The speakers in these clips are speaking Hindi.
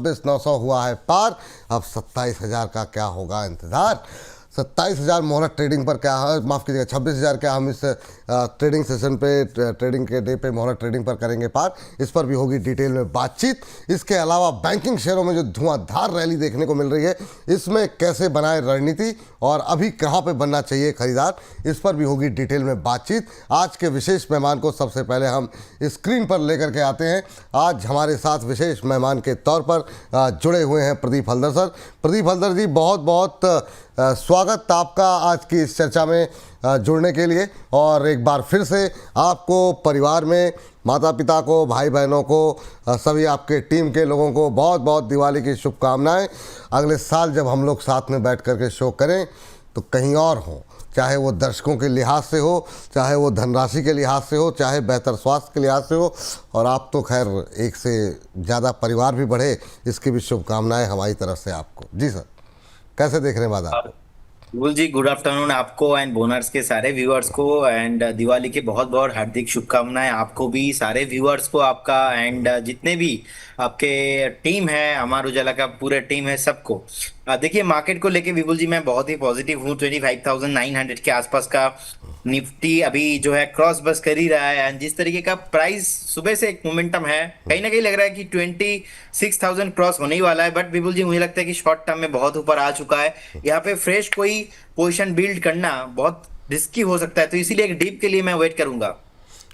26,900 हुआ है पार। अब 27,000 का क्या होगा इंतज़ार। 27,000 मोहरत ट्रेडिंग पर क्या है, माफ़ कीजिएगा 26,000 क्या हम इस ट्रेडिंग सेशन पे, ट्रेडिंग के डे पे मोहरत ट्रेडिंग पर करेंगे पार। इस पर भी होगी डिटेल में बातचीत। इसके अलावा बैंकिंग शेयरों में जो धुआंधार रैली देखने को मिल रही है, इसमें कैसे बनाए रणनीति और अभी कहाँ पे बनना चाहिए खरीदार, इस पर भी होगी डिटेल में बातचीत। आज के विशेष मेहमान को सबसे पहले हम स्क्रीन पर लेकर के आते हैं। आज हमारे साथ विशेष मेहमान के तौर पर जुड़े हुए हैं प्रदीप हल्दर सर। प्रदीप हल्दर जी, बहुत बहुत स्वागत आपका आज की इस चर्चा में जुड़ने के लिए। और एक बार फिर से आपको, परिवार में माता पिता को, भाई बहनों को, सभी आपके टीम के लोगों को बहुत बहुत दिवाली की शुभकामनाएं। अगले साल जब हम लोग साथ में बैठ कर के शो करें तो कहीं और हो, चाहे वो दर्शकों के लिहाज से हो, चाहे वो धनराशि के लिहाज से हो, चाहे बेहतर स्वास्थ्य के लिहाज से हो। और आप तो खैर एक से ज़्यादा परिवार भी बढ़े, इसकी भी शुभकामनाएं हमारी तरफ से आपको। जी सर, कैसे देख रहे हैं बात आपको? विपुल जी, गुड आफ्टरनून आपको एंड बोनर्स के सारे व्यूअर्स को। एंड दिवाली की बहुत बहुत हार्दिक शुभकामनाएं आपको भी, सारे व्यूअर्स को आपका, एंड जितने भी आपके टीम है, अमर उजाला का पूरा टीम है, सबको। देखिए, मार्केट को लेके विपुल जी मैं बहुत ही पॉजिटिव हूँ। 25,900 के आसपास का निफ्टी अभी जो है क्रॉस बस कर ही रहा है। एंड जिस तरीके का प्राइस सुबह से एक मोमेंटम है, कहीं ना कहीं लग रहा है कि 26,000 क्रॉस होने ही वाला है। बट विपुल जी, मुझे लगता है कि शॉर्ट टर्म में बहुत ऊपर आ चुका है। यहाँ पे फ्रेश कोई पोजीशन बिल्ड करना बहुत रिस्की हो सकता है, तो इसीलिए एक डीप के लिए मैं वेट करूंगा।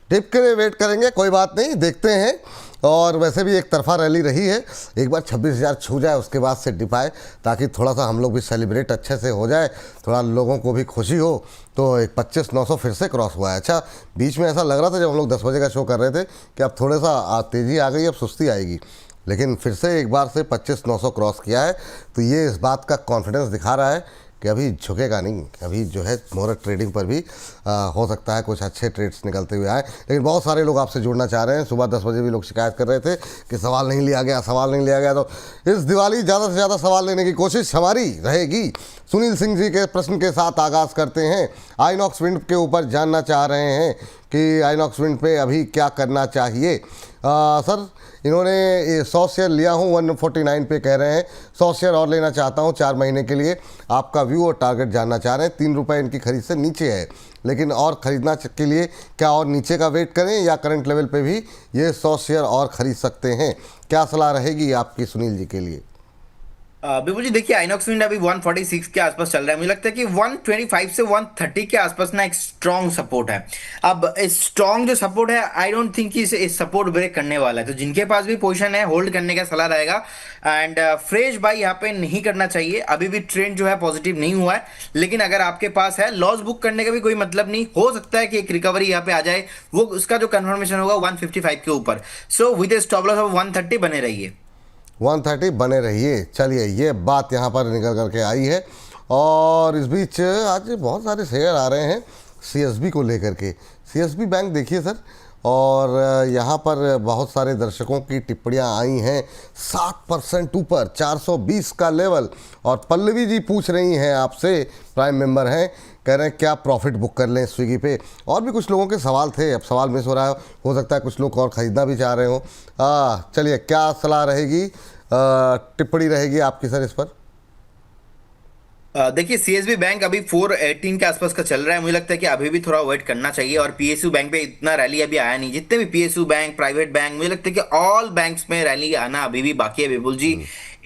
टिप के लिए वेट करेंगे, कोई बात नहीं, देखते हैं। और वैसे भी एक तरफा रैली रही है, एक बार 26,000 छू जाए उसके बाद से डिप आए, ताकि थोड़ा सा हम लोग भी सेलिब्रेट अच्छे से हो जाए, थोड़ा लोगों को भी खुशी हो। तो एक 25,900 फिर से क्रॉस हुआ है। अच्छा, बीच में ऐसा लग रहा था जब हम लोग 10 बजे का शो कर रहे थे कि अब थोड़ा सा तेज़ी आ गई, अब सुस्ती आएगी, लेकिन फिर से एक बार से 25,900 क्रॉस किया है। तो ये इस बात का कॉन्फिडेंस दिखा रहा है कि अभी झुकेगा नहीं। अभी जो है मोहरत ट्रेडिंग पर भी हो सकता है कुछ अच्छे ट्रेड्स निकलते हुए आए। लेकिन बहुत सारे लोग आपसे जुड़ना चाह रहे हैं। सुबह 10 बजे भी लोग शिकायत कर रहे थे कि सवाल नहीं लिया गया, सवाल नहीं लिया गया। तो इस दिवाली ज़्यादा से ज़्यादा सवाल लेने की कोशिश हमारी रहेगी। सुनील सिंह जी के प्रश्न के साथ आगाज़ करते हैं। आइनॉक्स विंड के ऊपर जानना चाह रहे हैं कि आइनॉक्स विंड पे अभी क्या करना चाहिए। सर, इन्होंने 100 शेयर लिया हूँ, 149 पे कह रहे हैं, 100 शेयर और लेना चाहता हूँ 4 महीने के लिए। आपका व्यू और टारगेट जानना चाह रहे हैं। 3 रुपये इनकी खरीद से नीचे है, लेकिन और ख़रीदना के लिए क्या और नीचे का वेट करें या करंट लेवल पे भी ये 100 शेयर और ख़रीद सकते हैं? क्या सलाह रहेगी आपकी सुनील जी के लिए? बिल्कुल जी, देखिए, आइनॉक्स विंड अभी 146 के आसपास चल रहा है। मुझे लगता है कि 125 से 130 के आसपास ना एक स्ट्रॉन्ग सपोर्ट है। अब स्ट्रॉन्ग जो सपोर्ट है, आई डोंट थिंक कि इस सपोर्ट ब्रेक करने वाला है। तो जिनके पास भी पोजीशन है, होल्ड करने का सलाह रहेगा। एंड फ्रेश बाई यहाँ पे नहीं करना चाहिए। अभी भी ट्रेंड जो है पॉजिटिव नहीं हुआ है, लेकिन अगर आपके पास है, लॉस बुक करने का भी कोई मतलब नहीं। हो सकता है कि एक रिकवरी यहाँ पे आ जाए, वो उसका जो कन्फर्मेशन होगा 155 के ऊपर। So with A stop loss of 130 बने रहिए। 130 बने रहिए। चलिए, ये बात यहाँ पर निकल करके आई है। और इस बीच आज बहुत सारे शेयर आ रहे हैं सीएसबी को लेकर के। सीएसबी बैंक देखिए सर, और यहाँ पर बहुत सारे दर्शकों की टिप्पणियाँ आई हैं। 7% ऊपर, 420 का लेवल। और पल्लवी जी पूछ रही हैं आपसे, प्राइम मेंबर हैं, कह रहे हैं क्या प्रॉफिट बुक कर लें स्विगी पे। और भी कुछ लोगों के सवाल थे, अब सवाल मिस हो रहा है, हो सकता है कुछ लोग और ख़रीदना भी चाह रहे हो। चलिए, क्या सलाह रहेगी, टिप्पणी रहेगी आपकी सर इस पर? देखिए, सीएसबी बैंक अभी 418 के आसपास का चल रहा है। मुझे लगता है कि अभी भी थोड़ा वेट करना चाहिए। और पीएसयू बैंक पे इतना रैली अभी आया नहीं। जितने भी पीएसयू बैंक, प्राइवेट बैंक, मुझे लगता है कि ऑल बैंक्स में रैली आना अभी भी बाकी है विपुल जी।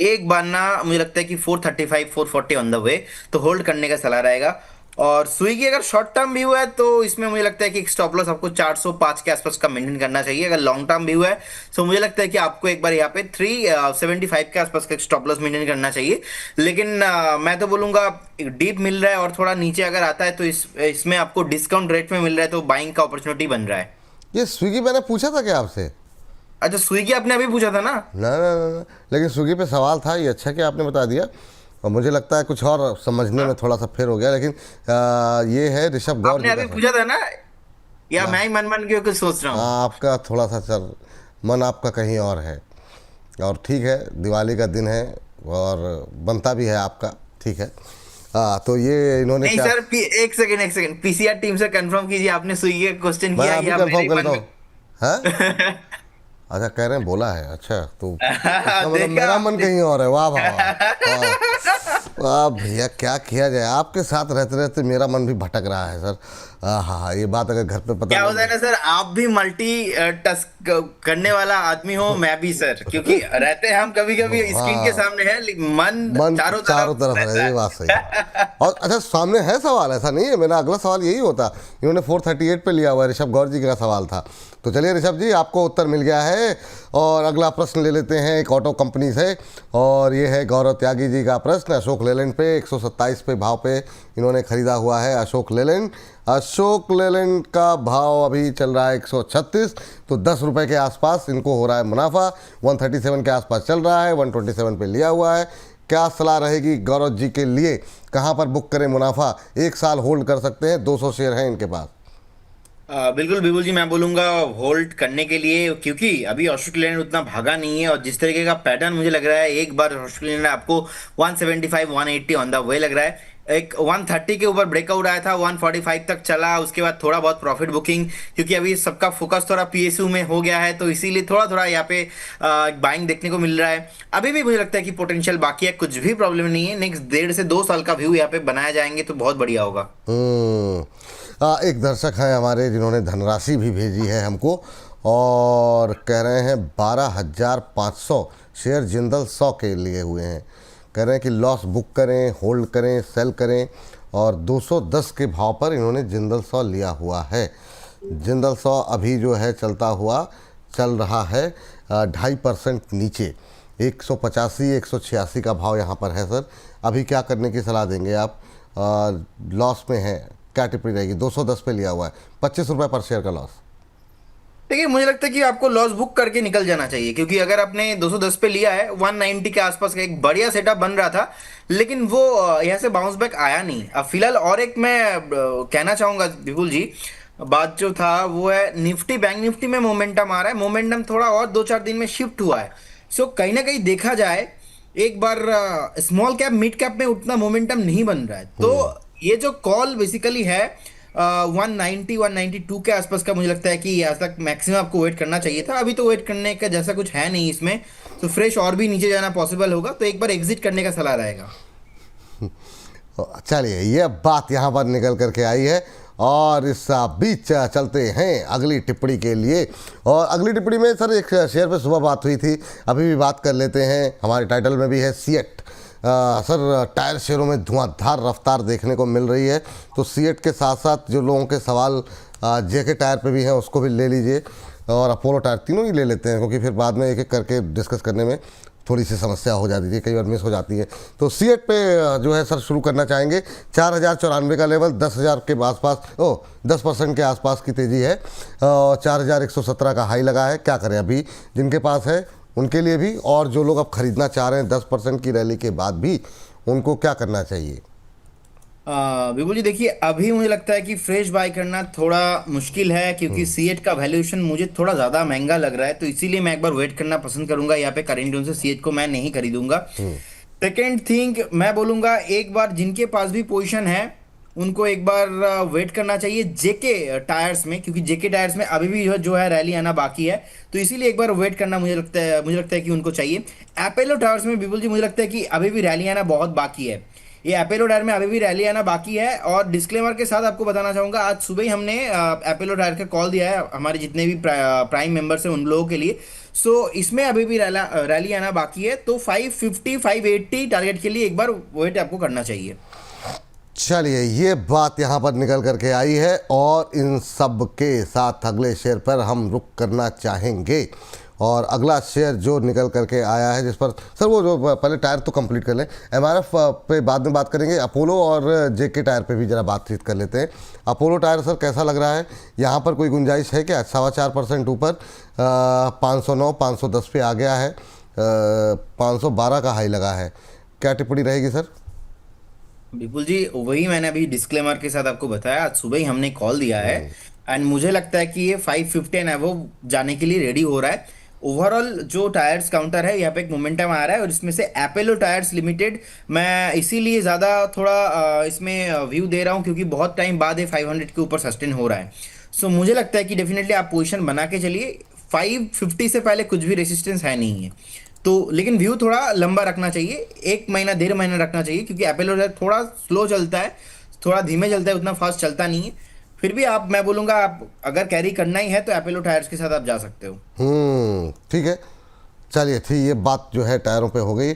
एक बार ना मुझे लगता है कि 435 440 ऑन द वे, तो होल्ड करने का सलाह रहेगा। और स्विगी अगर शॉर्ट टर्म भी हुआ है तो इसमें मुझे लगता है कि एक स्टॉप लॉस आपको 405 के आसपास का मेंटेन करना चाहिए। अगर लॉन्ग टर्म भी हुआ है तो मुझे लगता है कि आपको एक बार यहाँ पे 375 के आसपास का स्टॉप लॉस मेंटेन करना चाहिए। लेकिन मैं तो बोलूंगा, एक डीप मिल रहा है और थोड़ा नीचे अगर आता है तो इसमें आपको डिस्काउंट रेट में मिल रहा है, तो बाइंग का अपॉर्चुनिटी बन रहा है। ये स्विगी मैंने पूछा था क्या आपसे? अच्छा, स्विगी आपने अभी पूछा था ना? ना ना ना ना, लेकिन स्विगी पे सवाल था, ये अच्छा कि आपने बता दिया। और मुझे लगता है कुछ और समझने में थोड़ा सा फिर हो गया, लेकिन ये है ऋषभ गौर आपने जी का अभी सर। पूछा था ना, या ना, मैं ही मन मन के कुछ सोच रहा हूँ? आपका थोड़ा सा सर, मन आपका कहीं और है। और ठीक है, दिवाली का दिन है और बनता भी है आपका, ठीक है। तो ये इन्होंने नहीं क्या? सर, एक सेकंड, पीसीआर टीम से कंफर्म कीजिए, आपने स्विगी का क्वेश्चन मैं किया अभी या मेरे कंफर्म ही कर मन लेता हूँ। हाँ, में? अच्छा, कह रहे हैं बोला है, अच्छा तो इसका मतलब देखा मेरा मन कहीं और है। वाह वाह वाह वाह वाह भैया, क्या किया जाए, आपके साथ रहते रहते मेरा मन भी भटक रहा है सर। हाँ हाँ, ये बात अगर घर पे पता क्या लग होता है ना सर, आप भी मल्टी टास्क करने वाला आदमी हो, मैं भी सर, क्योंकि रहते हैं हम कभी कभी स्क्रीन के हाँ, सामने है, लेकिन मन मन चारों चारों तरफ तरफ है, रहता ये बात सही है। है। और अच्छा, सामने है सवाल, ऐसा नहीं है, मेरा अगला सवाल यही होता। इन्होंने 438 पे लिया हुआ है, ऋषभ गौर जी का सवाल था। तो चलिए ऋषभ जी, आपको उत्तर मिल गया है। और अगला प्रश्न ले लेते हैं एक ऑटो कंपनी से, और ये है गौरव त्यागी जी का प्रश्न। अशोक लेलैंड पे 127 पे भाव पे इन्होंने खरीदा हुआ है अशोक लेलैंड। अशोक लेलैंड का भाव अभी चल रहा है 136, तो 10 रुपये के आसपास इनको हो रहा है मुनाफा। 137 के आसपास चल रहा है, 127 पे लिया हुआ है। क्या सलाह रहेगी गौरव जी के लिए, कहाँ पर बुक करें मुनाफा? 1 साल होल्ड कर सकते हैं, 200 शेयर हैं इनके पास। बिल्कुल बिल्कुल जी, मैं बोलूंगा होल्ड करने के लिए, क्योंकि अभी ऑस्ट्रेलिया उतना भागा नहीं है, और जिस तरीके का पैटर्न मुझे लग रहा है, एक बार ऑस्ट्रेलिया आपको 175 180 ऑन द वे लग रहा है। एक 130 के ऊपर ब्रेकआउट आया था, 145 तक चला, उसके बाद थोड़ा बहुत प्रॉफिट बुकिंग, क्योंकि अभी सबका फोकस थोड़ा पीएसयू में हो गया है, तो इसीलिए थोड़ा थोड़ा यहाँ पे बाइंग देखने को मिल रहा है। अभी भी मुझे लगता है कि पोटेंशियल बाकी है, कुछ भी प्रॉब्लम नहीं है। नेक्स्ट 1.5 से 2 साल का व्यू यहाँ पे बनाया जाएंगे तो बहुत बढ़िया होगा। एक दर्शक हैं हमारे जिन्होंने धनराशि भी भेजी है हमको, और कह रहे हैं 12,500 शेयर जिंदल 100 के लिए हुए हैं। कह रहे हैं कि लॉस बुक करें, होल्ड करें, सेल करें, और 210 के भाव पर इन्होंने जिंदल 100 लिया हुआ है। जिंदल 100 अभी जो है चलता हुआ चल रहा है 2.5% नीचे, 185 186 का भाव यहाँ पर है सर। अभी क्या करने की सलाह देंगे आप? लॉस में है, क्या टिप्पणी रहेगी? 210 पे लिया हुआ है, 25 रुपये पर शेयर का लॉस। देखिए, मुझे लगता है कि आपको लॉस बुक करके निकल जाना चाहिए, क्योंकि अगर आपने 210 पे लिया है, 190 के आसपास का एक बढ़िया सेटअप बन रहा था, लेकिन वो यहाँ से बाउंस बैक आया नहीं। अब फिलहाल और एक मैं कहना चाहूंगा विपुल जी, बात जो था वो है निफ्टी, बैंक निफ्टी में मोमेंटम आ रहा है, मोमेंटम थोड़ा और 2-4 दिन में शिफ्ट हुआ है। सो कहीं ना कहीं देखा जाए, एक बार स्मॉल कैप मिड कैप में उतना मोमेंटम नहीं बन रहा है, तो ये जो कॉल बेसिकली है 190 192 के आसपास का, मुझे लगता है कि यहाँ तक मैक्सिमम आपको वेट करना चाहिए था। अभी तो वेट करने का जैसा कुछ है नहीं इसमें, तो फ्रेश और भी नीचे जाना पॉसिबल होगा, तो एक बार एग्जिट करने का सलाह रहेगा। चलिए, ये बात यहाँ पर निकल करके आई है, और इस बीच चलते हैं अगली टिप्पणी के लिए। और अगली टिप्पणी में सर एक शेयर पे सुबह बात हुई थी, अभी भी बात कर लेते हैं, हमारे टाइटल में भी है सीएट। सर टायर शेयरों में धुआंधार रफ्तार देखने को मिल रही है, तो सीएट के साथ साथ जो लोगों के सवाल जेके टायर पे भी हैं उसको भी ले लीजिए, और अपोलो टायर, तीनों ही ले लेते हैं, क्योंकि फिर बाद में एक एक करके डिस्कस करने में थोड़ी सी समस्या हो जाती है, कई बार मिस हो जाती है। तो सीएट पे जो है सर शुरू करना चाहेंगे। 4,094 का लेवल, 10,000 के आसपास, 10% के आसपास की तेज़ी है, और 4,117 का हाई लगा है। क्या करें अभी, जिनके पास है उनके लिए भी, और जो लोग अब खरीदना चाह रहे हैं 10% की रैली के बाद भी, उनको क्या करना चाहिए? विपुल जी, देखिए अभी मुझे लगता है कि फ्रेश बाय करना थोड़ा मुश्किल है, क्योंकि सीएट का वैल्यूएशन मुझे थोड़ा ज़्यादा महंगा लग रहा है, तो इसीलिए मैं एक बार वेट करना पसंद करूंगा। यहाँ पे करेंट जोन से सीएट को मैं नहीं खरीदूंगा। सेकेंड थिंग मैं बोलूंगा, एक बार जिनके पास भी पोजीशन है उनको एक बार वेट करना चाहिए जेके टायर्स में, क्योंकि जेके टायर्स में अभी भी जो है रैली आना बाकी है, तो इसीलिए एक बार वेट करना मुझे लगता है कि उनको चाहिए। एपेलो टायर्स में विपुल जी मुझे लगता है कि अभी भी रैली आना बहुत बाकी है, ये एपेलो टायर में अभी भी रैली आना बाकी है। और डिस्क्लेमर के साथ आपको बताना चाहूंगा, आज सुबह ही हमने एपेलो टायर का कॉल दिया है हमारे जितने भी प्राइम मेंबर्स हैं उन लोगों के लिए। सो इसमें अभी भी रैली आना बाकी है, तो 550 580 टारगेट के लिए एक बार वेट आपको करना चाहिए। चलिए, ये बात यहाँ पर निकल करके आई है, और इन सब के साथ अगले शेयर पर हम रुक करना चाहेंगे। और अगला शेयर जो निकल करके आया है, जिस पर सर वो जो पहले टायर तो कंप्लीट कर लें, एमआरएफ पे बाद में बात करेंगे, अपोलो और जेके टायर पे भी ज़रा बातचीत कर लेते हैं। अपोलो टायर सर कैसा लग रहा है? यहाँ पर कोई गुंजाइश है क्या? 4.25% ऊपर, 509 510 पे आ गया है, 512 का हाई लगा है। क्या टिप्पणी रहेगी सर? विपुल जी, वही मैंने अभी डिस्क्लेमर के साथ आपको बताया, आज सुबह ही हमने कॉल दिया है, एंड मुझे लगता है कि ये 550 एंड अबव जाने के लिए रेडी हो रहा है। ओवरऑल जो टायर्स काउंटर है यहाँ पे एक मोमेंटम आ रहा है, और इसमें से एपेलो टायर्स लिमिटेड मैं इसीलिए ज़्यादा थोड़ा इसमें व्यू दे रहा हूँ, क्योंकि बहुत टाइम बाद ये 500 के ऊपर सस्टेन हो रहा है। सो मुझे लगता है कि डेफिनेटली आप पोजीशन बना के चलिए। 550 से पहले कुछ भी रेसिस्टेंस है नहीं है। तो लेकिन व्यू थोड़ा लंबा रखना चाहिए, 1 महीना 1.5 महीना रखना चाहिए, क्योंकि एपेलो टायर थोड़ा स्लो चलता है, थोड़ा धीमे चलता है, उतना फास्ट चलता नहीं है। फिर भी आप, मैं बोलूंगा, आप अगर कैरी करना ही है तो एपेलो टायर्स के साथ आप जा सकते हो। ठीक है। चलिए ठीक, ये बात जो है टायरों पे हो गई।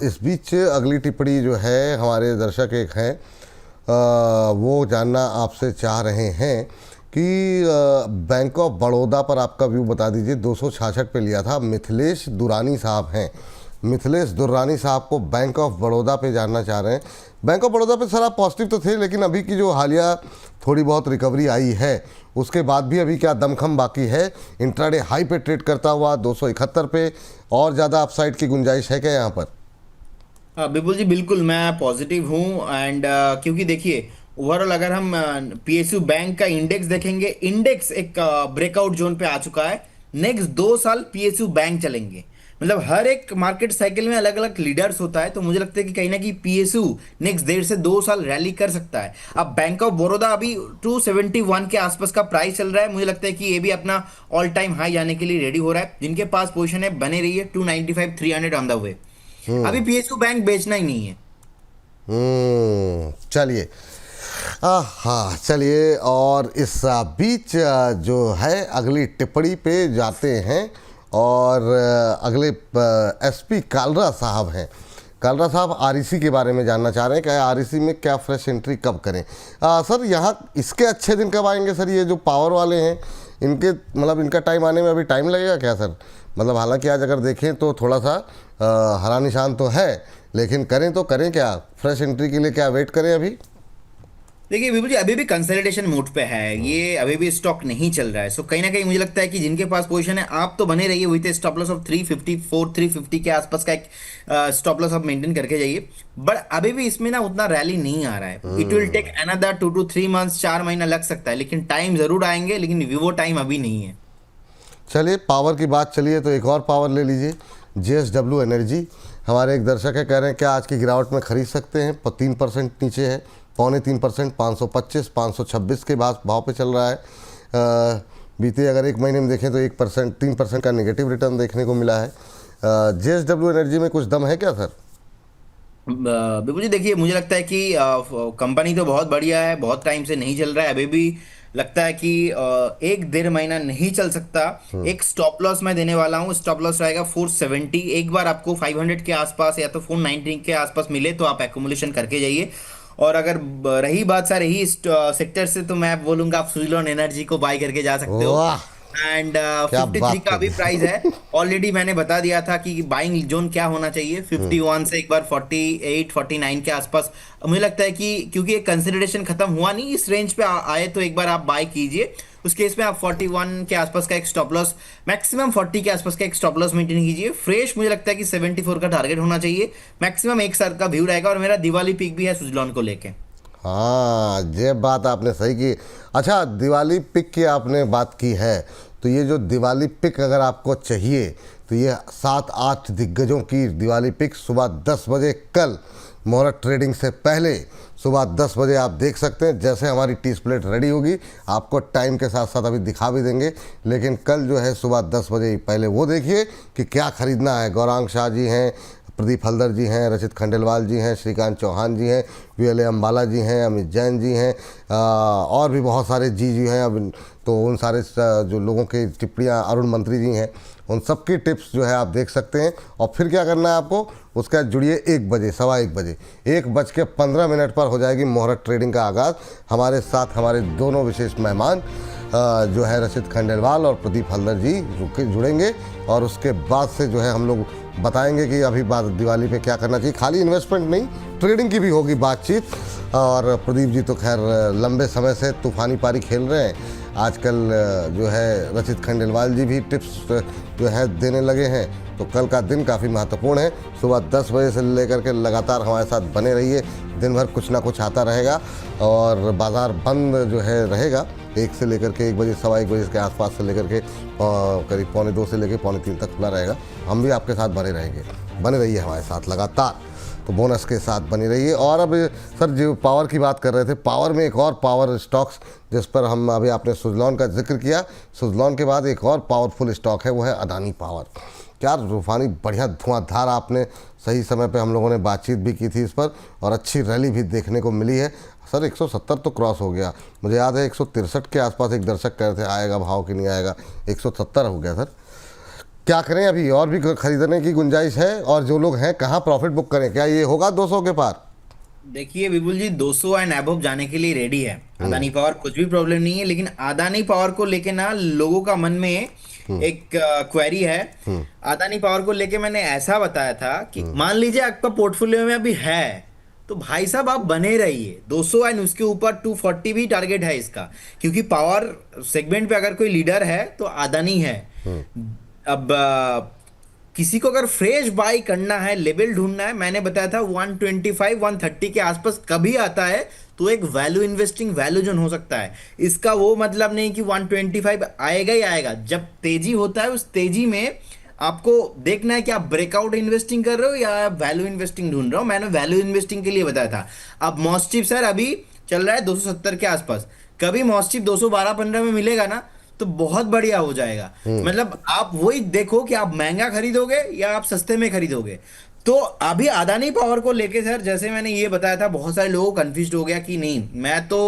इस बीच अगली टिप्पणी जो है हमारे दर्शक एक हैं, वो जानना आपसे चाह रहे हैं कि बैंक ऑफ बड़ौदा पर आपका व्यू बता दीजिए। 266 पे लिया था। मिथिलेश दुरानी साहब हैं। मिथिलेश दुरानी साहब को बैंक ऑफ बड़ौदा पे जानना चाह रहे हैं। बैंक ऑफ बड़ौदा पे सर आप पॉजिटिव तो थे, लेकिन अभी की जो हालिया थोड़ी बहुत रिकवरी आई है उसके बाद भी अभी क्या दमखम बाकी है? इंट्राडे हाई पे ट्रेड करता हुआ 271 पे, और ज़्यादा अपसाइड की गुंजाइश है क्या यहाँ पर? बिल्कुल जी, बिल्कुल मैं पॉजिटिव हूँ। एंड क्योंकि देखिए, ओवरऑल अगर हम पीएसयू बैंक का इंडेक्स देखेंगे, इंडेक्स एक ब्रेकआउट जोन पे आ चुका है। नेक्स्ट 2 साल पीएसयू बैंक चलेंगे, मतलब हर एक मार्केट साइकिल में अलग अलग लीडर्स होता है। तो मुझे लगता है कि कहीं ना कहीं पीएसयू नेक्स्ट 1.5 से 2 साल रैली कर सकता है। अब बैंक ऑफ बड़ौदा अभी 271 के आसपास का प्राइस चल रहा है। मुझे लगता है कि ये भी अपना ऑल टाइम हाई जाने के लिए रेडी हो रहा है। जिनके पास पोजीशन है बने रही है, 295 300 ऑन द वे। अभी पीएसयू बैंक बेचना ही नहीं है। चलिए, हाँ चलिए, और इस बीच जो है अगली टिप्पणी पे जाते हैं, और अगले एसपी कालरा साहब हैं। कालरा साहब आरईसी के बारे में जानना चाह रहे हैं, क्या आरईसी में क्या फ्रेश एंट्री कब करें? सर यहाँ इसके अच्छे दिन कब आएंगे सर? ये जो पावर वाले हैं इनके, मतलब इनका टाइम आने में अभी टाइम लगेगा क्या सर? मतलब हालांकि आज अगर देखें तो थोड़ा सा हरा निशान तो है, लेकिन करें तो करें क्या? फ्रेश एंट्री के लिए क्या वेट करें अभी? देखिए विभू जी, अभी भी कंसोलिडेशन मोड पे है ये, अभी भी स्टॉक नहीं चल रहा है। सो कहीं ना कहीं मुझे लगता है कि जिनके पास पोजीशन है, आप तो बने रहिए विद स्टॉप लॉस ऑफ 354 350 के आसपास का एक स्टॉप लॉस आप मेंटेन करके जाइए। बट अभी भी इसमें ना उतना रैली नहीं आ रहा है। It will take another 2 to 3 months, 4 महीना लग सकता है, लेकिन टाइम जरूर आएंगे, लेकिन विवो टाइम अभी नहीं है। चलिए, पावर की बात चलिए तो एक और पावर ले लीजिए, JSW एनर्जी। हमारे एक दर्शक है, कह रहे हैं क्या आज की गिरावट में खरीद सकते हैं? 3% नीचे है, 2.25%, 525 526 के भाव पे चल रहा है। बीते अगर एक महीने में देखें तो 1% 3% का नेगेटिव रिटर्न देखने को मिला है। JSW एनर्जी में कुछ दम है क्या सर? बिल्कुल जी, देखिए मुझे लगता है कि कंपनी तो बहुत बढ़िया है, बहुत टाइम से नहीं चल रहा है। अभी भी लगता है कि 1-1.5 महीना नहीं चल सकता। एक स्टॉप लॉस मैं देने वाला हूँ, स्टॉप लॉस रहेगा 470। एक बार आपको 500 के आसपास या तो 490 के आसपास मिले तो आप एक्यूमुलेशन करके जाइए। और अगर रही बात सर रही सेक्टर से, तो मैं बोलूंगा आप सुजलॉन एनर्जी को बाय करके जा सकते हो। वाह, एंड क्या 53 बात का अभी कर प्राइस है। ऑलरेडी मैंने बता दिया था कि बाइंग जोन क्या होना चाहिए, 51 से एक बार 48 49 के आसपास। मुझे लगता है कि क्योंकि ये कंसिडरेशन खत्म हुआ नहीं, इस रेंज पे आए तो एक बार आप बाय कीजिए। उस केस में आप 41 के आसपास का एक स्टॉप लॉस, मैक्सिमम 40 के आसपास का एक स्टॉप लॉस मेंटेन कीजिए। फ्रेश मुझे लगता है कि 74 का टारगेट होना चाहिए। मैक्सिमम एक साल का व्यू रहेगा, और मेरा दिवाली पिक भी है सुजलॉन को लेके। हाँ, ये बात आपने सही की। अच्छा, दिवाली पिक की आपने बात की है, तो ये जो दिवाली पिक अगर आपको चाहिए तो ये 7-8 दिग्गजों की दिवाली पिक सुबह 10 बजे कल मुहूर्त ट्रेडिंग से पहले सुबह 10 बजे आप देख सकते हैं। जैसे हमारी टी स्प्लेट रेडी होगी आपको टाइम के साथ साथ अभी दिखा भी देंगे, लेकिन कल जो है सुबह 10 बजे पहले वो देखिए कि क्या ख़रीदना है। गौरांग शाह जी हैं, प्रदीप हल्दर जी हैं, रचित खंडेलवाल जी हैं, श्रीकांत चौहान जी हैं, VLA अम्बाला जी हैं, अमित जैन जी हैं, और भी बहुत सारे जी हैं। अब तो उन सारे जो लोगों की टिप्पणियाँ, अरुण मंत्री जी हैं, उन सब की टिप्स जो है आप देख सकते हैं। और फिर क्या करना है आपको, उसका जुड़िए 1 बजे, 1:15 बजे, 1:15 पर हो जाएगी मुहूर्त ट्रेडिंग का आगाज़। हमारे साथ हमारे दोनों विशेष मेहमान जो है रचित खंडेलवाल और प्रदीप हल्दर जी जुड़ेंगे, और उसके बाद से जो है हम लोग बताएंगे कि अभी बात दिवाली पे क्या करना चाहिए। खाली इन्वेस्टमेंट नहीं, ट्रेडिंग की भी होगी बातचीत। और प्रदीप जी तो खैर लंबे समय से तूफानी पारी खेल रहे हैं। आजकल जो है रचित खंडेलवाल जी भी टिप्स जो है देने लगे हैं। तो कल का दिन काफ़ी महत्वपूर्ण है। सुबह 10 बजे से लेकर के लगातार हमारे साथ बने रहिए। दिन भर कुछ ना कुछ आता रहेगा, और बाज़ार बंद जो है रहेगा 1 से लेकर के 1 बजे, 1:15 बजे के आसपास से लेकर के करीब 2:45 से लेकर 2:45 तक खुला रहेगा। हम भी आपके साथ बने रहेंगे, बने रहिए हमारे साथ लगातार। तो बोनस के साथ बनी रही है। और अब सर जो पावर की बात कर रहे थे, पावर में एक और पावर स्टॉक्स जिस पर हम अभी आपने सुजलॉन का जिक्र किया, सुजलॉन के बाद एक और पावरफुल स्टॉक है, वो है अदानी पावर। क्या रूफानी बढ़िया धुआंधार, आपने सही समय पे हम लोगों ने बातचीत भी की थी इस पर और अच्छी रैली भी देखने को मिली है। सर 170 तो क्रॉस हो गया, मुझे याद है 163 के आसपास एक दर्शक कह रहे थे आएगा भाव कि नहीं आएगा, 170 हो गया। सर क्या करें, अभी और भी खरीदने की गुंजाइश है, और जो लोग हैं कहाँ प्रॉफिट बुक करें, क्या ये होगा 200 के पार? देखिए विपुल जी, 200 एंड अबव जाने के लिए रेडी है अदानी पावर, कुछ भी प्रॉब्लम नहीं है। लेकिन अदानी पावर को लेके ना लोगों का मन में एक क्वेरी है। अदानी पावर को लेके मैंने ऐसा बताया था कि मान लीजिए आपका पोर्टफोलियो में अभी है तो भाई साहब आप बने रहिए 200 एंड उसके ऊपर 240 भी टारगेट है इसका, क्योंकि पावर सेगमेंट पे अगर कोई लीडर है तो अदानी है। अब किसी को अगर फ्रेश बाई करना है, लेवल ढूंढना है, मैंने बताया था 125 130 के आसपास कभी आता है तो एक वैल्यू इन्वेस्टिंग वैल्यू जोन हो सकता है। इसका वो मतलब नहीं कि 125 आएगा ही आएगा। जब तेजी होता है उस तेजी में आपको देखना है कि आप ब्रेकआउट इन्वेस्टिंग कर रहे हो या वैल्यू इन्वेस्टिंग ढूंढ रहे हो। मैंने वैल्यू इन्वेस्टिंग के लिए बताया था। अब मॉस्टिप सर अभी चल रहा है 270 के आसपास, कभी मॉस्टिप 212-15 में मिलेगा ना तो बहुत बढ़िया हो जाएगा। मतलब आप वही देखो कि आप महंगा खरीदोगे या आप सस्ते में खरीदोगे। तो अभी अदानी पावर को लेके सर जैसे मैंने ये बताया था, बहुत सारे लोगों को कंफ्यूज हो गया कि नहीं मैं तो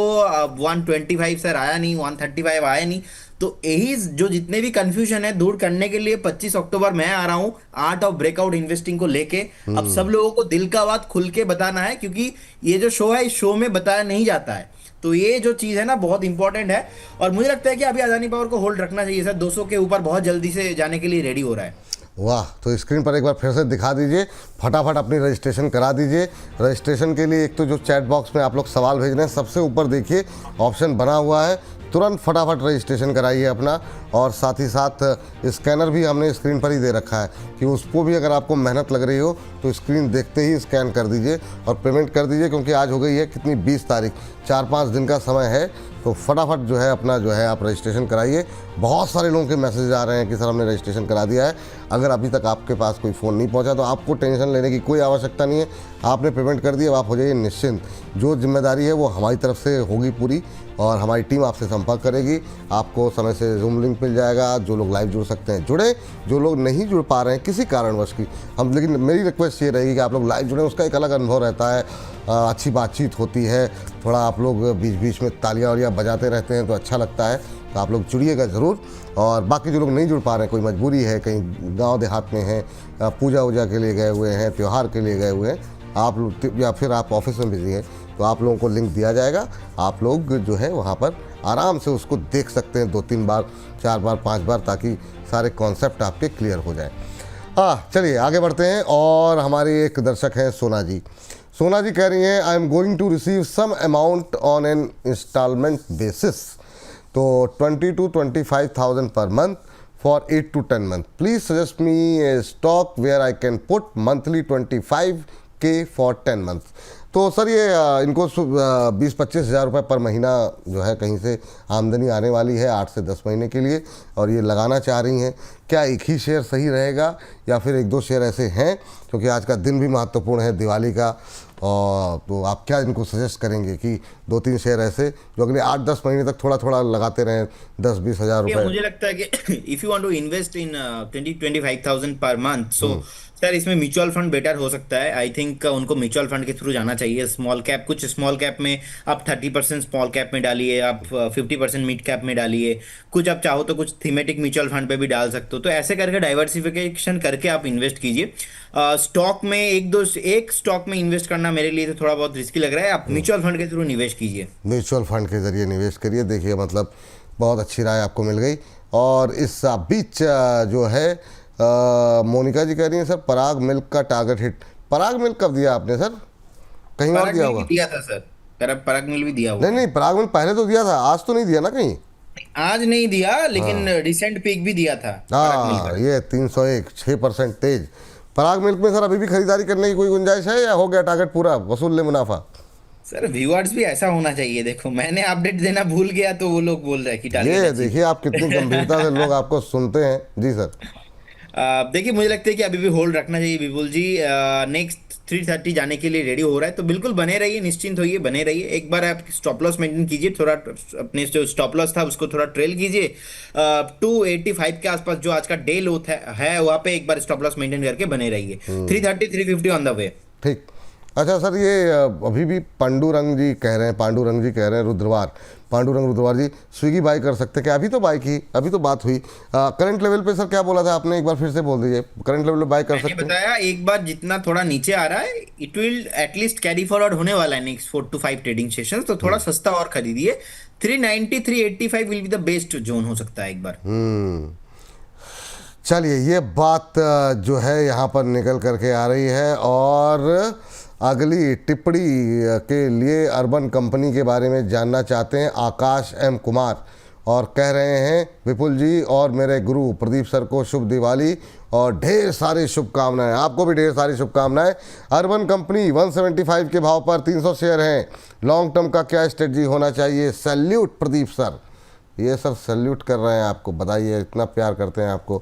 125 सर आया नहीं, 135 आया नहीं। तो यही जो जितने भी कंफ्यूजन है दूर करने के लिए 25 अक्टूबर मैं आ रहा हूं आर्ट ऑफ ब्रेकआउट इन्वेस्टिंग को लेके। अब सब लोगों को दिल का बात खुल के बताना है, क्योंकि ये जो शो है इस शो में बताया नहीं जाता है। तो ये जो चीज़ है ना बहुत इंपॉर्टेंट है, और मुझे लगता है कि अभी अदानी पावर को होल्ड रखना चाहिए सर। 200 के ऊपर बहुत जल्दी से जाने के लिए रेडी हो रहा है। वाह, तो स्क्रीन पर एक बार फिर से दिखा दीजिए, फटाफट अपनी रजिस्ट्रेशन करा दीजिए। रजिस्ट्रेशन के लिए एक तो जो चैट बॉक्स में आप लोग सवाल भेज रहे हैं सबसे ऊपर देखिए ऑप्शन बना हुआ है, तुरंत फटाफट रजिस्ट्रेशन कराइए अपना। और साथ ही साथ स्कैनर भी हमने स्क्रीन पर ही दे रखा है कि उसको भी अगर आपको मेहनत लग रही हो तो स्क्रीन देखते ही स्कैन कर दीजिए और पेमेंट कर दीजिए, क्योंकि आज हो गई है कितनी 20 तारीख, 4-5 दिन का समय है। तो फटाफट जो है अपना जो है आप रजिस्ट्रेशन कराइए। बहुत सारे लोगों के मैसेज आ रहे हैं कि सर हमने रजिस्ट्रेशन करा दिया है। अगर अभी तक आपके पास कोई फ़ोन नहीं पहुंचा तो आपको टेंशन लेने की कोई आवश्यकता नहीं है, आपने पेमेंट कर दिया, अब आप हो जाइए निश्चिंत। जो जिम्मेदारी है वो हमारी तरफ से होगी पूरी, और हमारी टीम आपसे संपर्क करेगी। आपको समय से जूम लिंक मिल जाएगा। जो लोग लाइव जुड़ सकते हैं जुड़े, जो लोग नहीं जुड़ पा रहे हैं किसी कारणवश की हम, लेकिन मेरी रिक्वेस्ट ये रहेगी कि आप लोग लाइव जुड़ें, उसका एक अलग अनुभव रहता है, अच्छी बातचीत होती है, थोड़ा आप लोग बीच बीच में तालियां वालियां बजाते रहते हैं तो अच्छा लगता है। तो आप लोग जुड़िएगा ज़रूर। और बाकी जो लोग नहीं जुड़ पा रहे हैं, कोई मजबूरी है, कहीं गांव देहात में हैं, पूजा वूजा के लिए गए हुए हैं, त्यौहार के लिए गए हुए हैं आप लोग, या फिर आप ऑफिस में बिजी हैं, तो आप लोगों को लिंक दिया जाएगा। आप लोग जो है वहाँ पर आराम से उसको देख सकते हैं 2-3 बार, 4 बार, 5 बार, ताकि सारे कॉन्सेप्ट आपके क्लियर हो जाए। चलिए आगे बढ़ते हैं। और हमारी एक दर्शक हैं सोना जी। सोना जी कह रही हैं I am going to receive some amount on an instalment basis, तो 20 to 25,000 per month for 8 to 10 month. Please suggest me a stock where I can put monthly 25K for 10 months. तो सर ये इनको 20-25 हज़ार रुपये पर महीना जो है कहीं से आमदनी आने वाली है 8 से 10 महीने के लिए, और ये लगाना चाह रही हैं। क्या एक ही शेयर सही रहेगा या फिर 1-2 शेयर ऐसे हैं, क्योंकि आज का दिन भी महत्वपूर्ण है दिवाली का, और तो आप क्या इनको सजेस्ट करेंगे कि 2-3 शेयर ऐसे जो अगले 8-10 महीने तक थोड़ा थोड़ा लगाते रहें 10-20 हज़ार रुपये? मुझे लगता है कि if you want to invest in 20-25,000 per month, so sir इसमें म्यूचुअल फंड बेटर हो सकता है। आई थिंक उनको म्यूचुअल फंड के थ्रू जाना चाहिए। स्मॉल कैप, कुछ स्मॉल कैप में आप 30% स्मॉल कैप में डालिए, आप 50% मिड कैप में डालिए, कुछ आप चाहो तो कुछ थीमेटिक म्यूचुअल फंड पे भी डाल सकते हो। तो ऐसे करके डाइवर्सिफिकेशन करके आप इन्वेस्ट कीजिए। स्टॉक में एक स्टॉक में इन्वेस्ट करना मेरे लिए तो थोड़ा बहुत रिस्की लग रहा है। आप म्यूचुअल फंड के थ्रू निवेश कीजिए, म्यूचुअल फंड के जरिए निवेश करिए। देखिए मतलब बहुत अच्छी राय आपको मिल गई। और इस बीच जो है मोनिका जी कह रही हैं सर पराग मिल्क का टारगेट हिट। पराग मिल्क कब दिया आपने सर? कहीं और दिया होगा? दिया था सर, पराग मिल्क भी दिया हुआ। नहीं, पराग मिल्क पहले तो दिया था, आज तो नहीं दिया ना कहीं? आज नहीं दिया, लेकिन रिसेंट पीक भी दिया था। ये 301 6% तेज। पराग मिल्क में सर अभी भी खरीदारी करने की कोई गुंजाइश है या हो गया टारगेट पूरा, वसूल ले मुनाफा? सर व्यूअर्स भी ऐसा होना चाहिए। देखो मैंने अपडेट देना भूल गया तो वो लोग बोल रहे हैं कि ये देखिए आप कितनी गंभीरता से लोग आपको सुनते हैं। जी सर। देखिए मुझे लगता है कि अभी भी होल्ड रखना चाहिए विपुल जी। नेक्स्ट 330 जाने के लिए रेडी हो रहा है, तो बिल्कुल बने रहिए, निश्चिंत होइए, बने रहिए। एक बार आप स्टॉप लॉस मेंटेन कीजिए, थोड़ा अपने जो स्टॉप लॉस था उसको थोड़ा ट्रेल कीजिए। 285 के आसपास जो आज का डे लो है वहां पे एक बार स्टॉप लॉस मेंटेन करके बने रहिए। 330 350 ऑन द वे। ठीक। अच्छा सर, ये अभी भी पांडुरंग जी कह रहे हैं पांडुरंग रुद्रवार जी स्विगी बाय कर सकते हैं क्या? अभी तो बाय की, अभी तो बात हुई। करंट लेवल पे सर क्या बोला था आपने, एक बार फिर से बोल दीजिए। करंट लेवल पे बाय कर मैंने सकते हैं? बताया एक बार जितना थोड़ा नीचे आ रहा है, it will at least carry forward होने वाला है नेक्स्ट 4 to 5 ट्रेडिंग सेशंस, तो थोड़ा सस्ता और खरीदिए। 390 385 will be the west zone हो सकता है एक बार। चलिए, ये बात जो है यहाँ पर निकल करके आ रही है। और अगली टिप्पणी के लिए अर्बन कंपनी के बारे में जानना चाहते हैं आकाश एम कुमार, और कह रहे हैं विपुल जी और मेरे गुरु प्रदीप सर को शुभ दिवाली और ढेर सारी शुभकामनाएं। आपको भी ढेर सारी शुभकामनाएं। अर्बन कंपनी 175 के भाव पर 300 शेयर हैं। लॉन्ग टर्म का क्या स्ट्रेटजी होना चाहिए? Salute Pradeep sir. ये सर सैल्यूट कर रहे हैं आपको, बताइए, इतना प्यार करते हैं आपको।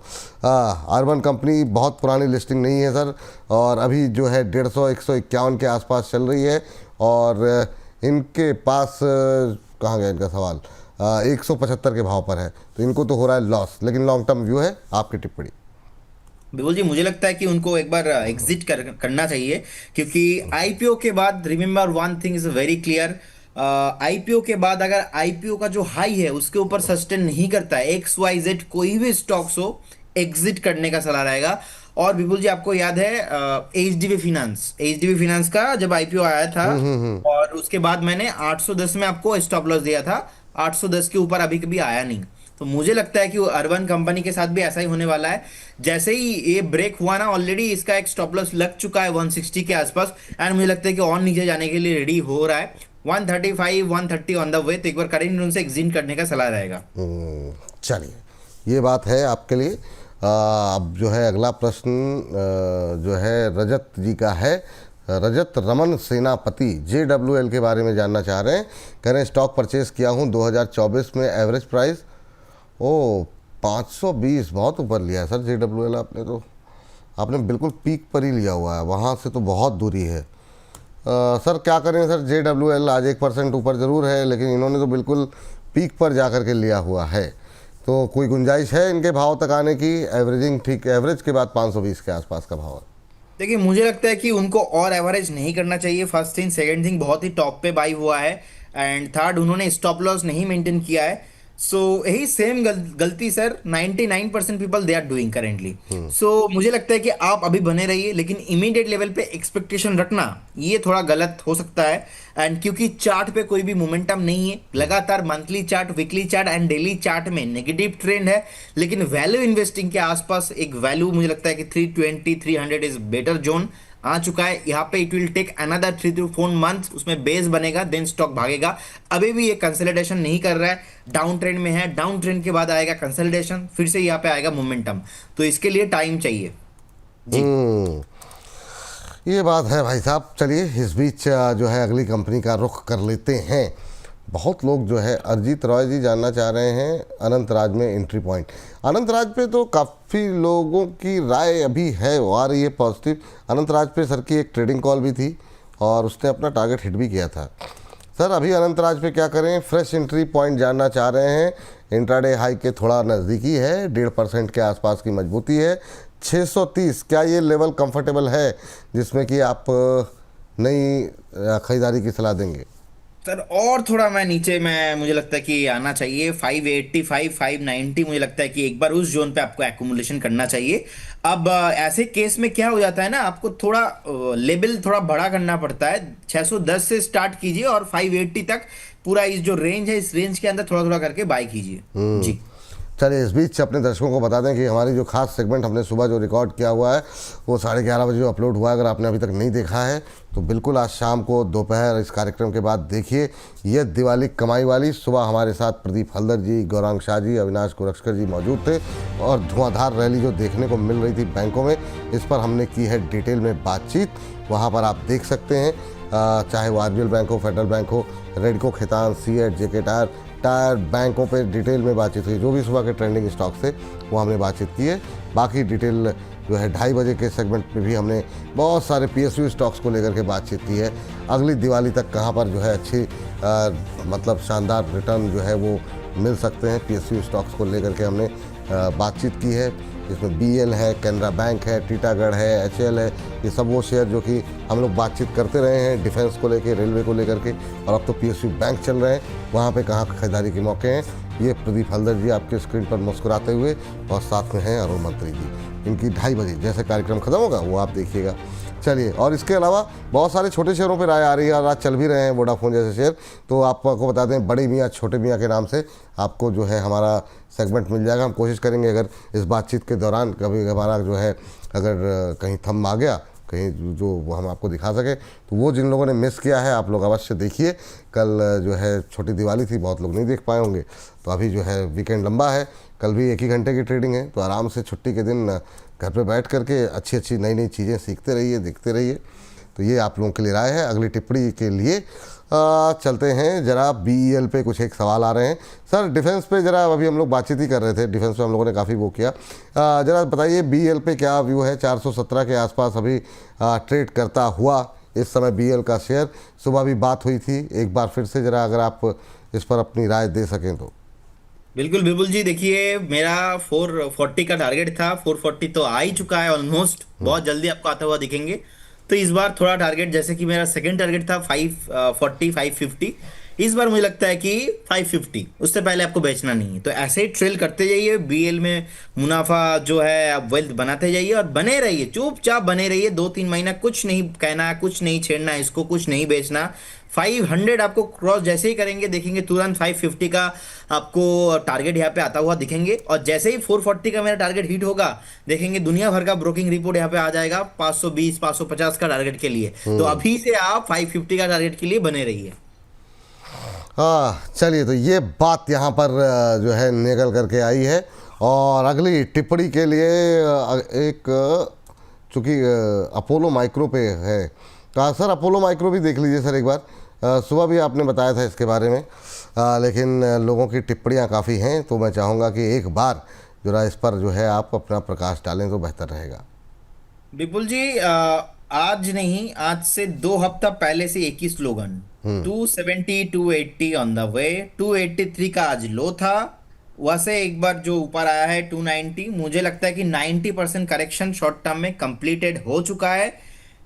अर्बन कंपनी बहुत पुरानी लिस्टिंग नहीं है सर, और अभी जो है 151 के आसपास चल रही है। और इनके पास कहाँ गया इनका सवाल, 175 के भाव पर है, तो इनको तो हो रहा है लॉस, लेकिन लॉन्ग टर्म व्यू है। आपकी टिप्पणी? बिल्कुल जी, मुझे लगता है कि उनको एक बार एग्जिट करना चाहिए, क्योंकि आईपीओ के बाद remember one thing is very clear. IPO के बाद अगर आईपीओ का जो हाई है उसके ऊपर सस्टेन नहीं करता है, XYZ कोई भी स्टॉक्स हो, एग्जिट करने का सलाह रहेगा। और विपुल जी आपको याद है एचडीबी फिनांस का जब आईपीओ आया था, और उसके बाद मैंने 810 में आपको स्टॉप लॉस दिया था। 810 के ऊपर अभी कभी आया नहीं, तो मुझे लगता है कि अर्बन कंपनी के साथ भी ऐसा ही होने वाला है। जैसे ही ये ब्रेक हुआ ना, ऑलरेडी इसका एक स्टॉप लॉस लग चुका है 160 के आसपास, एंड मुझे लगता है कि और नीचे जाने के लिए रेडी हो रहा है। 135 130 ऑन द वे, तो एक बार करेंट उनसे एग्जिट करने का सलाह रहेगा। चलिए, ये बात है आपके लिए। अब जो है अगला प्रश्न जो है रजत जी का है। रजत रमन सेनापति JWL के बारे में जानना चाह रहे हैं। कह रहे हैं स्टॉक परचेज किया हूँ 2024 में, एवरेज प्राइस 520, बहुत ऊपर लिया है सर JWL आपने। तो आपने बिल्कुल पीक पर ही लिया हुआ है, वहाँ से तो बहुत दूरी है। सर क्या करें सर, JWL आज 1% ऊपर ज़रूर है, लेकिन इन्होंने तो बिल्कुल पीक पर जा कर के लिया हुआ है। तो कोई गुंजाइश है इनके भाव तक आने की? एवरेजिंग ठीक, एवरेज के बाद 520 के आसपास का भाव है। देखिए, मुझे लगता है कि उनको और एवरेज नहीं करना चाहिए। फर्स्ट थिंग, सेकंड थिंग, बहुत ही टॉप पे बाई हुआ है, एंड थर्ड उन्होंने स्टॉप लॉस नहीं मेंटेन किया है। सो यही सेम गलती sir 99% people they are doing currently. So मुझे लगता है कि आप अभी बने रहिए, लेकिन इमीडिएट लेवल पे एक्सपेक्टेशन रखना ये थोड़ा गलत हो सकता है। एंड क्योंकि चार्ट पे कोई भी मोमेंटम नहीं है, लगातार monthly chart, weekly chart and daily chart में नेगेटिव ट्रेंड है, लेकिन वैल्यू इन्वेस्टिंग के आसपास एक वैल्यू मुझे लगता है कि 320 300 इज बेटर जोन आ चुका है यहाँ पे। It will take another 3 to 4 month, उसमें बेस बनेगा, देन स्टॉक भागेगा। अभी भी ये कंसोलिडेशन नहीं कर रहा है, डाउन ट्रेंड में है। डाउन ट्रेंड के बाद आएगा कंसोलिडेशन, फिर से यहाँ पे आएगा मोमेंटम, तो इसके लिए टाइम चाहिए जी। ये बात है भाई साहब। चलिए, इस बीच जो है अगली कंपनी का रुख कर लेते हैं। बहुत लोग जो है, अरिजीत रॉय जी जानना चाह रहे हैं अनंत राज में एंट्री पॉइंट। अनंत राज पे तो काफ़ी लोगों की राय अभी है, वो आ रही है पॉजिटिव। अनंत राज पे सर की एक ट्रेडिंग कॉल भी थी और उसने अपना टारगेट हिट भी किया था। सर अभी अनंत राज पे क्या करें? फ्रेश एंट्री पॉइंट जानना चाह रहे हैं। इंट्राडे हाई के थोड़ा नज़दीकी है, 1.5% के आसपास की मजबूती है। 630 क्या ये लेवल कंफर्टेबल है जिसमें कि आप नई खरीदारी की सलाह देंगे? सर और थोड़ा मैं नीचे में मुझे लगता है कि आना चाहिए। 585 590 मुझे लगता है कि एक बार उस जोन पे आपको एक्यूमुलेशन करना चाहिए। अब ऐसे केस में क्या हो जाता है ना, आपको थोड़ा लेवल थोड़ा बड़ा करना पड़ता है। 610 से स्टार्ट कीजिए और 580 तक पूरा इस जो रेंज है, इस रेंज के अंदर थोड़ा थोड़ा करके बाय कीजिए जी। चलिए, इस बीच अपने दर्शकों को बता दें कि हमारी जो खास सेगमेंट हमने सुबह जो रिकॉर्ड किया हुआ है वो 11:30 बजे अपलोड हुआ है। अगर आपने अभी तक नहीं देखा है तो बिल्कुल आज शाम को दोपहर इस कार्यक्रम के बाद देखिए। ये दिवाली कमाई वाली, सुबह हमारे साथ प्रदीप हल्दर जी, गौरांग शाह जी, अविनाश गोरक्षकर जी मौजूद थे, और धुआंधार रैली जो देखने को मिल रही थी बैंकों में, इस पर हमने की है डिटेल में बातचीत। वहाँ पर आप देख सकते हैं, चाहे वो RBL बैंक हो, फेडरल बैंक हो, रेडको, खेतान, सीएट, जेके टायर बैंकों पे डिटेल में बातचीत हुई। जो भी सुबह के ट्रेंडिंग स्टॉक थे वो हमने बातचीत की है। बाकी डिटेल जो है 2:30 बजे के सेगमेंट में भी हमने बहुत सारे PSU स्टॉक्स को लेकर के बातचीत की है। अगली दिवाली तक कहाँ पर जो है अच्छी मतलब शानदार रिटर्न जो है वो मिल सकते हैं, PSU स्टॉक्स को लेकर के हमने बातचीत की है। इसमें BL है, कैनरा बैंक है, टीटागढ़ है, HL है, ये सब वो शेयर जो कि हम लोग बातचीत करते रहे हैं डिफेंस को लेके, रेलवे को लेकर के, और अब तो PSU बैंक चल रहे हैं, वहाँ पे कहाँ खरीदारी के मौके हैं। ये प्रदीप हल्दर जी आपके स्क्रीन पर मुस्कुराते हुए, और साथ में हैं अरुण मंत्री जी। इनकी 2:30 बजे जैसे कार्यक्रम खत्म होगा वो आप देखिएगा। चलिए, और इसके अलावा बहुत सारे छोटे शेयरों पर राय आ रही है और आज चल भी रहे हैं वोडाफोन जैसे शेयर, तो आपको बता दें बड़े मियाँ छोटे मियाँ के नाम से आपको जो है हमारा सेगमेंट मिल जाएगा। हम कोशिश करेंगे अगर इस बातचीत के दौरान कभी हमारा जो है अगर कहीं थम आ गया कहीं जो वो हम आपको दिखा सके, तो वो जिन लोगों ने मिस किया है आप लोग अवश्य देखिए। कल जो है छोटी दिवाली थी, बहुत लोग नहीं देख पाए होंगे, तो अभी जो है वीकेंड लंबा है, कल भी 1 ही घंटे की ट्रेडिंग है, तो आराम से छुट्टी के दिन घर पे बैठ करके अच्छी अच्छी नई नई चीज़ें सीखते रहिए, देखते रहिए। तो ये आप लोगों के लिए राय है। अगली टिप्पणी के लिए चलते हैं जरा BEL पे। कुछ एक सवाल आ रहे हैं सर, डिफेंस पे जरा अभी हम लोग बातचीत ही कर रहे थे, डिफेंस पे हम लोगों ने काफ़ी वो किया। जरा बताइए BEL पे क्या व्यू है। 417 के आसपास अभी ट्रेड करता हुआ इस समय BEL का शेयर, सुबह भी बात हुई थी, एक बार फिर से जरा अगर आप इस पर अपनी राय दे सकें तो। बिल्कुल विपुल जी, देखिए मेरा 440 का टारगेट था, 440 तो आ ही चुका है ऑलमोस्ट, बहुत जल्दी आपको आता हुआ दिखेंगे। तो इस बार थोड़ा टारगेट, जैसे कि मेरा सेकंड टारगेट था 540 550, इस बार मुझे लगता है कि 550, उससे पहले आपको बेचना नहीं है। तो ऐसे ही ट्रेल करते जाइए, BL में मुनाफा जो है आप वेल्थ बनाते जाइए और बने रहिए, चुपचाप बने रहिए। 2-3 महीना कुछ नहीं कहना, कुछ नहीं छेड़ना, इसको कुछ नहीं बेचना। 500 आपको क्रॉस जैसे ही करेंगे देखेंगे तुरंत 550 का आपको टारगेट यहाँ पे आता हुआ दिखेंगे, और जैसे ही 440 का मेरा टारगेट हिट होगा देखेंगे दुनिया भर का ब्रोकिंग रिपोर्ट यहाँ पे आ जाएगा 520 550 का टारगेट के लिए। तो अभी से आप 550 का टारगेट के लिए बने रहिए। हाँ चलिए, तो ये बात यहाँ पर जो है निकल करके आई है। और अगली टिप्पणी के लिए एक चूँकि अपोलो माइक्रो पे है, तो सर अपोलो माइक्रो भी देख लीजिए सर एक बार। सुबह भी आपने बताया था इसके बारे में, लेकिन लोगों की टिप्पणियाँ काफ़ी हैं, तो मैं चाहूँगा कि एक बार जरा इस पर जो है आप अपना प्रकाश डालें तो बेहतर रहेगा। विपुल जी, आज नहीं, आज से 2 हफ्ता पहले से एक ही स्लोगन, 270 280 ऑन द वे। 283 का आज लो था, वैसे एक बार जो ऊपर आया है 290। मुझे लगता है कि 90% करेक्शन शॉर्ट टर्म में कंप्लीटेड हो चुका है।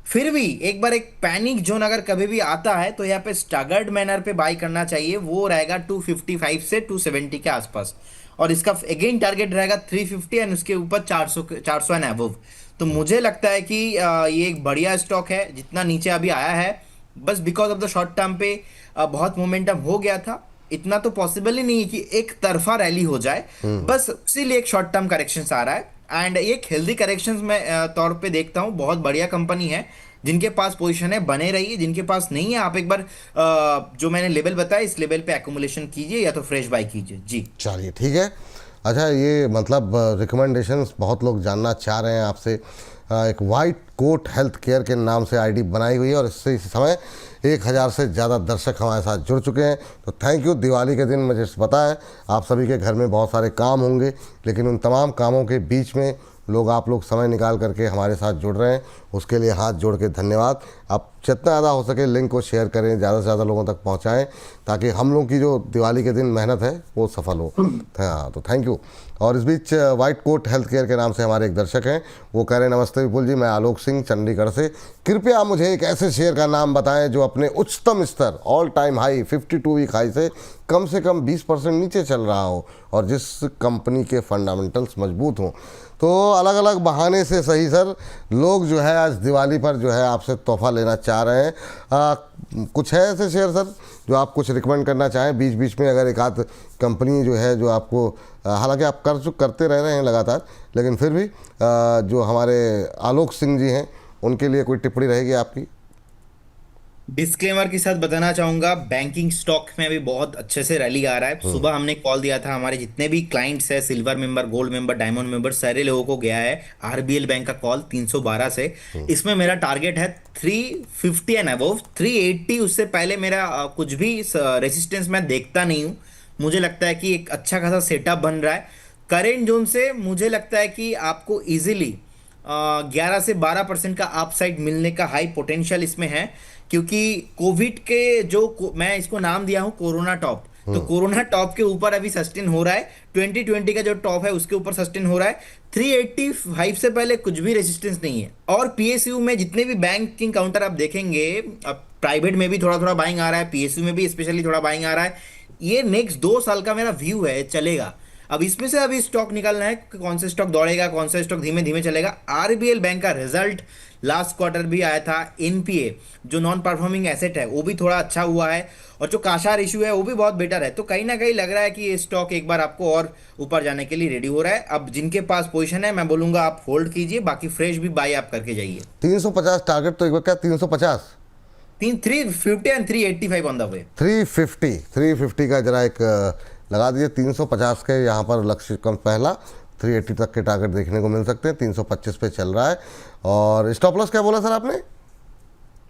फिर भी एक बार एक पैनिक जोन अगर कभी भी आता है तो यहाँ पे स्टैगर्ड मैनर पे बाई करना चाहिए, वो रहेगा 255 से 270 के आसपास, और इसका अगेन टारगेट रहेगा 350 एंड उसके ऊपर 400 एंड अबव। तो मुझे लगता है कि ये एक बढ़िया स्टॉक है, जितना नीचे अभी आया है बस because of the short term पे बहुत मोमेंटम हो गया था। इतना तो पॉसिबल ही नहीं है कि एक तरफा रैली हो जाए, बस इसीलिए एक शॉर्ट टर्म करेक्शन आ रहा है। एंड एक हेल्दी करेक्शन में तौर पे देखता हूँ, बहुत बढ़िया कंपनी है। जिनके पास पोजीशन है बने रहिए, जिनके पास नहीं है आप एक बार जो मैंने लेवल बताया इस लेवल पे एक्यूमुलेशन कीजिए या तो फ्रेश बाई कीजिए जी। चलिए ठीक है। अच्छा, ये मतलब रिकमेंडेशंस बहुत लोग जानना चाह रहे हैं आपसे। एक वाइट कोट हेल्थ केयर के नाम से आईडी बनाई हुई है और इससे इस समय 1000 से ज़्यादा दर्शक हमारे साथ जुड़ चुके हैं, तो थैंक यू। दिवाली के दिन मुझे पता है आप सभी के घर में बहुत सारे काम होंगे, लेकिन उन तमाम कामों के बीच में आप लोग समय निकाल करके हमारे साथ जुड़ रहे हैं, उसके लिए हाथ जोड़ के धन्यवाद। आप जितना ज़्यादा हो सके लिंक को शेयर करें, ज़्यादा से ज़्यादा लोगों तक पहुंचाएं, ताकि हम लोग की जो दिवाली के दिन मेहनत है वो सफल हो। हाँ, तो थैंक यू। और इस बीच वाइट कोट हेल्थ केयर के नाम से हमारे एक दर्शक हैं, वो कह रहे हैं नमस्ते विपुल जी, मैं आलोक सिंह चंडीगढ़ से, कृपया मुझे एक ऐसे शेयर का नाम बताएं जो अपने उच्चतम स्तर all time high 52 week high से कम 20% नीचे चल रहा हो और जिस कंपनी के फंडामेंटल्स मजबूत हों। तो अलग अलग बहाने से सही सर, लोग जो है आज दिवाली पर जो है आपसे तोहफा लेना चाह रहे हैं। कुछ है ऐसे शेयर सर जो आप कुछ रिकमेंड करना चाहें बीच बीच में, अगर एक आध कंपनी जो है जो आपको, हालांकि आप करते रह रहे हैं लगातार, लेकिन फिर भी जो हमारे आलोक सिंह जी हैं उनके लिए कोई टिप्पणी रहेगी आपकी? डिस्क्लेमर के साथ बताना चाहूंगा, बैंकिंग स्टॉक में भी बहुत अच्छे से रैली आ रहा है। सुबह हमने कॉल दिया था, हमारे जितने भी क्लाइंट्स है, silver member, gold member, diamond member, सारे लोगों को गया है RBL बैंक का कॉल 312 से। इसमें मेरा टारगेट है 350 एंड अबव, 380 उससे पहले मेरा कुछ भी रेसिस्टेंस मैं देखता नहीं हूँ। मुझे लगता है कि एक अच्छा खासा सेटअप बन रहा है करेंट जोन से। मुझे लगता है कि आपको इजीली 11 से 12% का अपसाइड मिलने का हाई पोटेंशियल इसमें है, क्योंकि कोविड के मैं इसको नाम दिया हूँ कोरोना टॉप। तो कोरोना टॉप के ऊपर अभी सस्टेन हो रहा है, 2020 का जो टॉप है उसके ऊपर सस्टेन हो रहा है। 385 से पहले कुछ भी रेजिस्टेंस नहीं है। और पीएसयू में जितने भी बैंकिंग काउंटर आप देखेंगे, अब प्राइवेट में भी थोड़ा थोड़ा बाइंग आ रहा है, पीएसयू में भी स्पेशली थोड़ा बाइंग आ रहा है। ये नेक्स्ट 2 साल का मेरा व्यू है, चलेगा। अब इसमें से अभी स्टॉक निकालना है कि कौन सा स्टॉक दौड़ेगा, कौन सा स्टॉक धीमे धीमे चलेगा। आरबीएल बैंक का रिजल्ट लास्ट क्वार्टर भी आया था। एनपीए जो नॉन परफॉर्मिंग एसेट है वो भी थोड़ा अच्छा हुआ है, और जो काशा रेशियो है वो भी बहुत बेटर है। तो कहीं ना कहीं लग रहा है कि ये स्टॉक एक बार आपको और ऊपर जाने के लिए रेडी हो रहा है। अब जिनके पास पोजीशन है मैं बोलूंगा आप होल्ड कीजिए, बाकी फ्रेश भी बाय आप करके जाइए। 350 टारगेट, तो एक बार क्या 350, 350 एंड 385 ऑन द वे। 350 का जरा एक लगा दीजिए। 350 के यहाँ पर लक्ष्य कम पहला, 380 तक के टारगेट देखने को मिल सकते हैं। 325 पे चल रहा है। और स्टॉप लॉस क्या बोला सर आपने?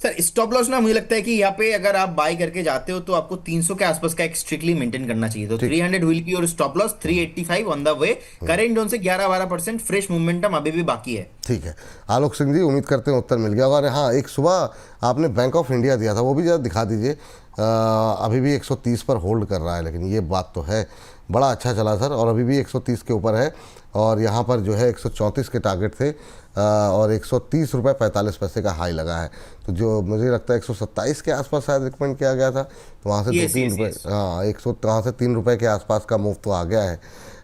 सर स्टॉप लॉस ना, मुझे लगता है कि यहाँ पे अगर आप बाय करके जाते हो तो आपको 300 के आसपास का एक स्ट्रिक्टली मेंटेन करना चाहिए। तो 300 विल बी और stop loss 385 on the way. Current zone से 11-12% फ्रेश मोमेंटम अभी भी बाकी है। ठीक है आलोक सिंह जी, उम्मीद करते हैं उत्तर मिल गया होगा। और हाँ, एक सुबह आपने बैंक ऑफ इंडिया दिया था, वो भी जरा दिखा दीजिए। अभी भी 130 पर होल्ड कर रहा है, लेकिन ये बात तो है बड़ा अच्छा चला सर, और अभी भी 130 के ऊपर है। और यहाँ पर जो है 134 के टारगेट थे, और 130 रुपये 45 पैसे का हाई लगा है। तो जो मुझे लगता है 127 के आसपास शायद रिकमेंड किया गया था, तो वहाँ से 2-3 रुपये, हाँ 100 वहाँ से 3 रुपये के आसपास का मूव तो आ गया है।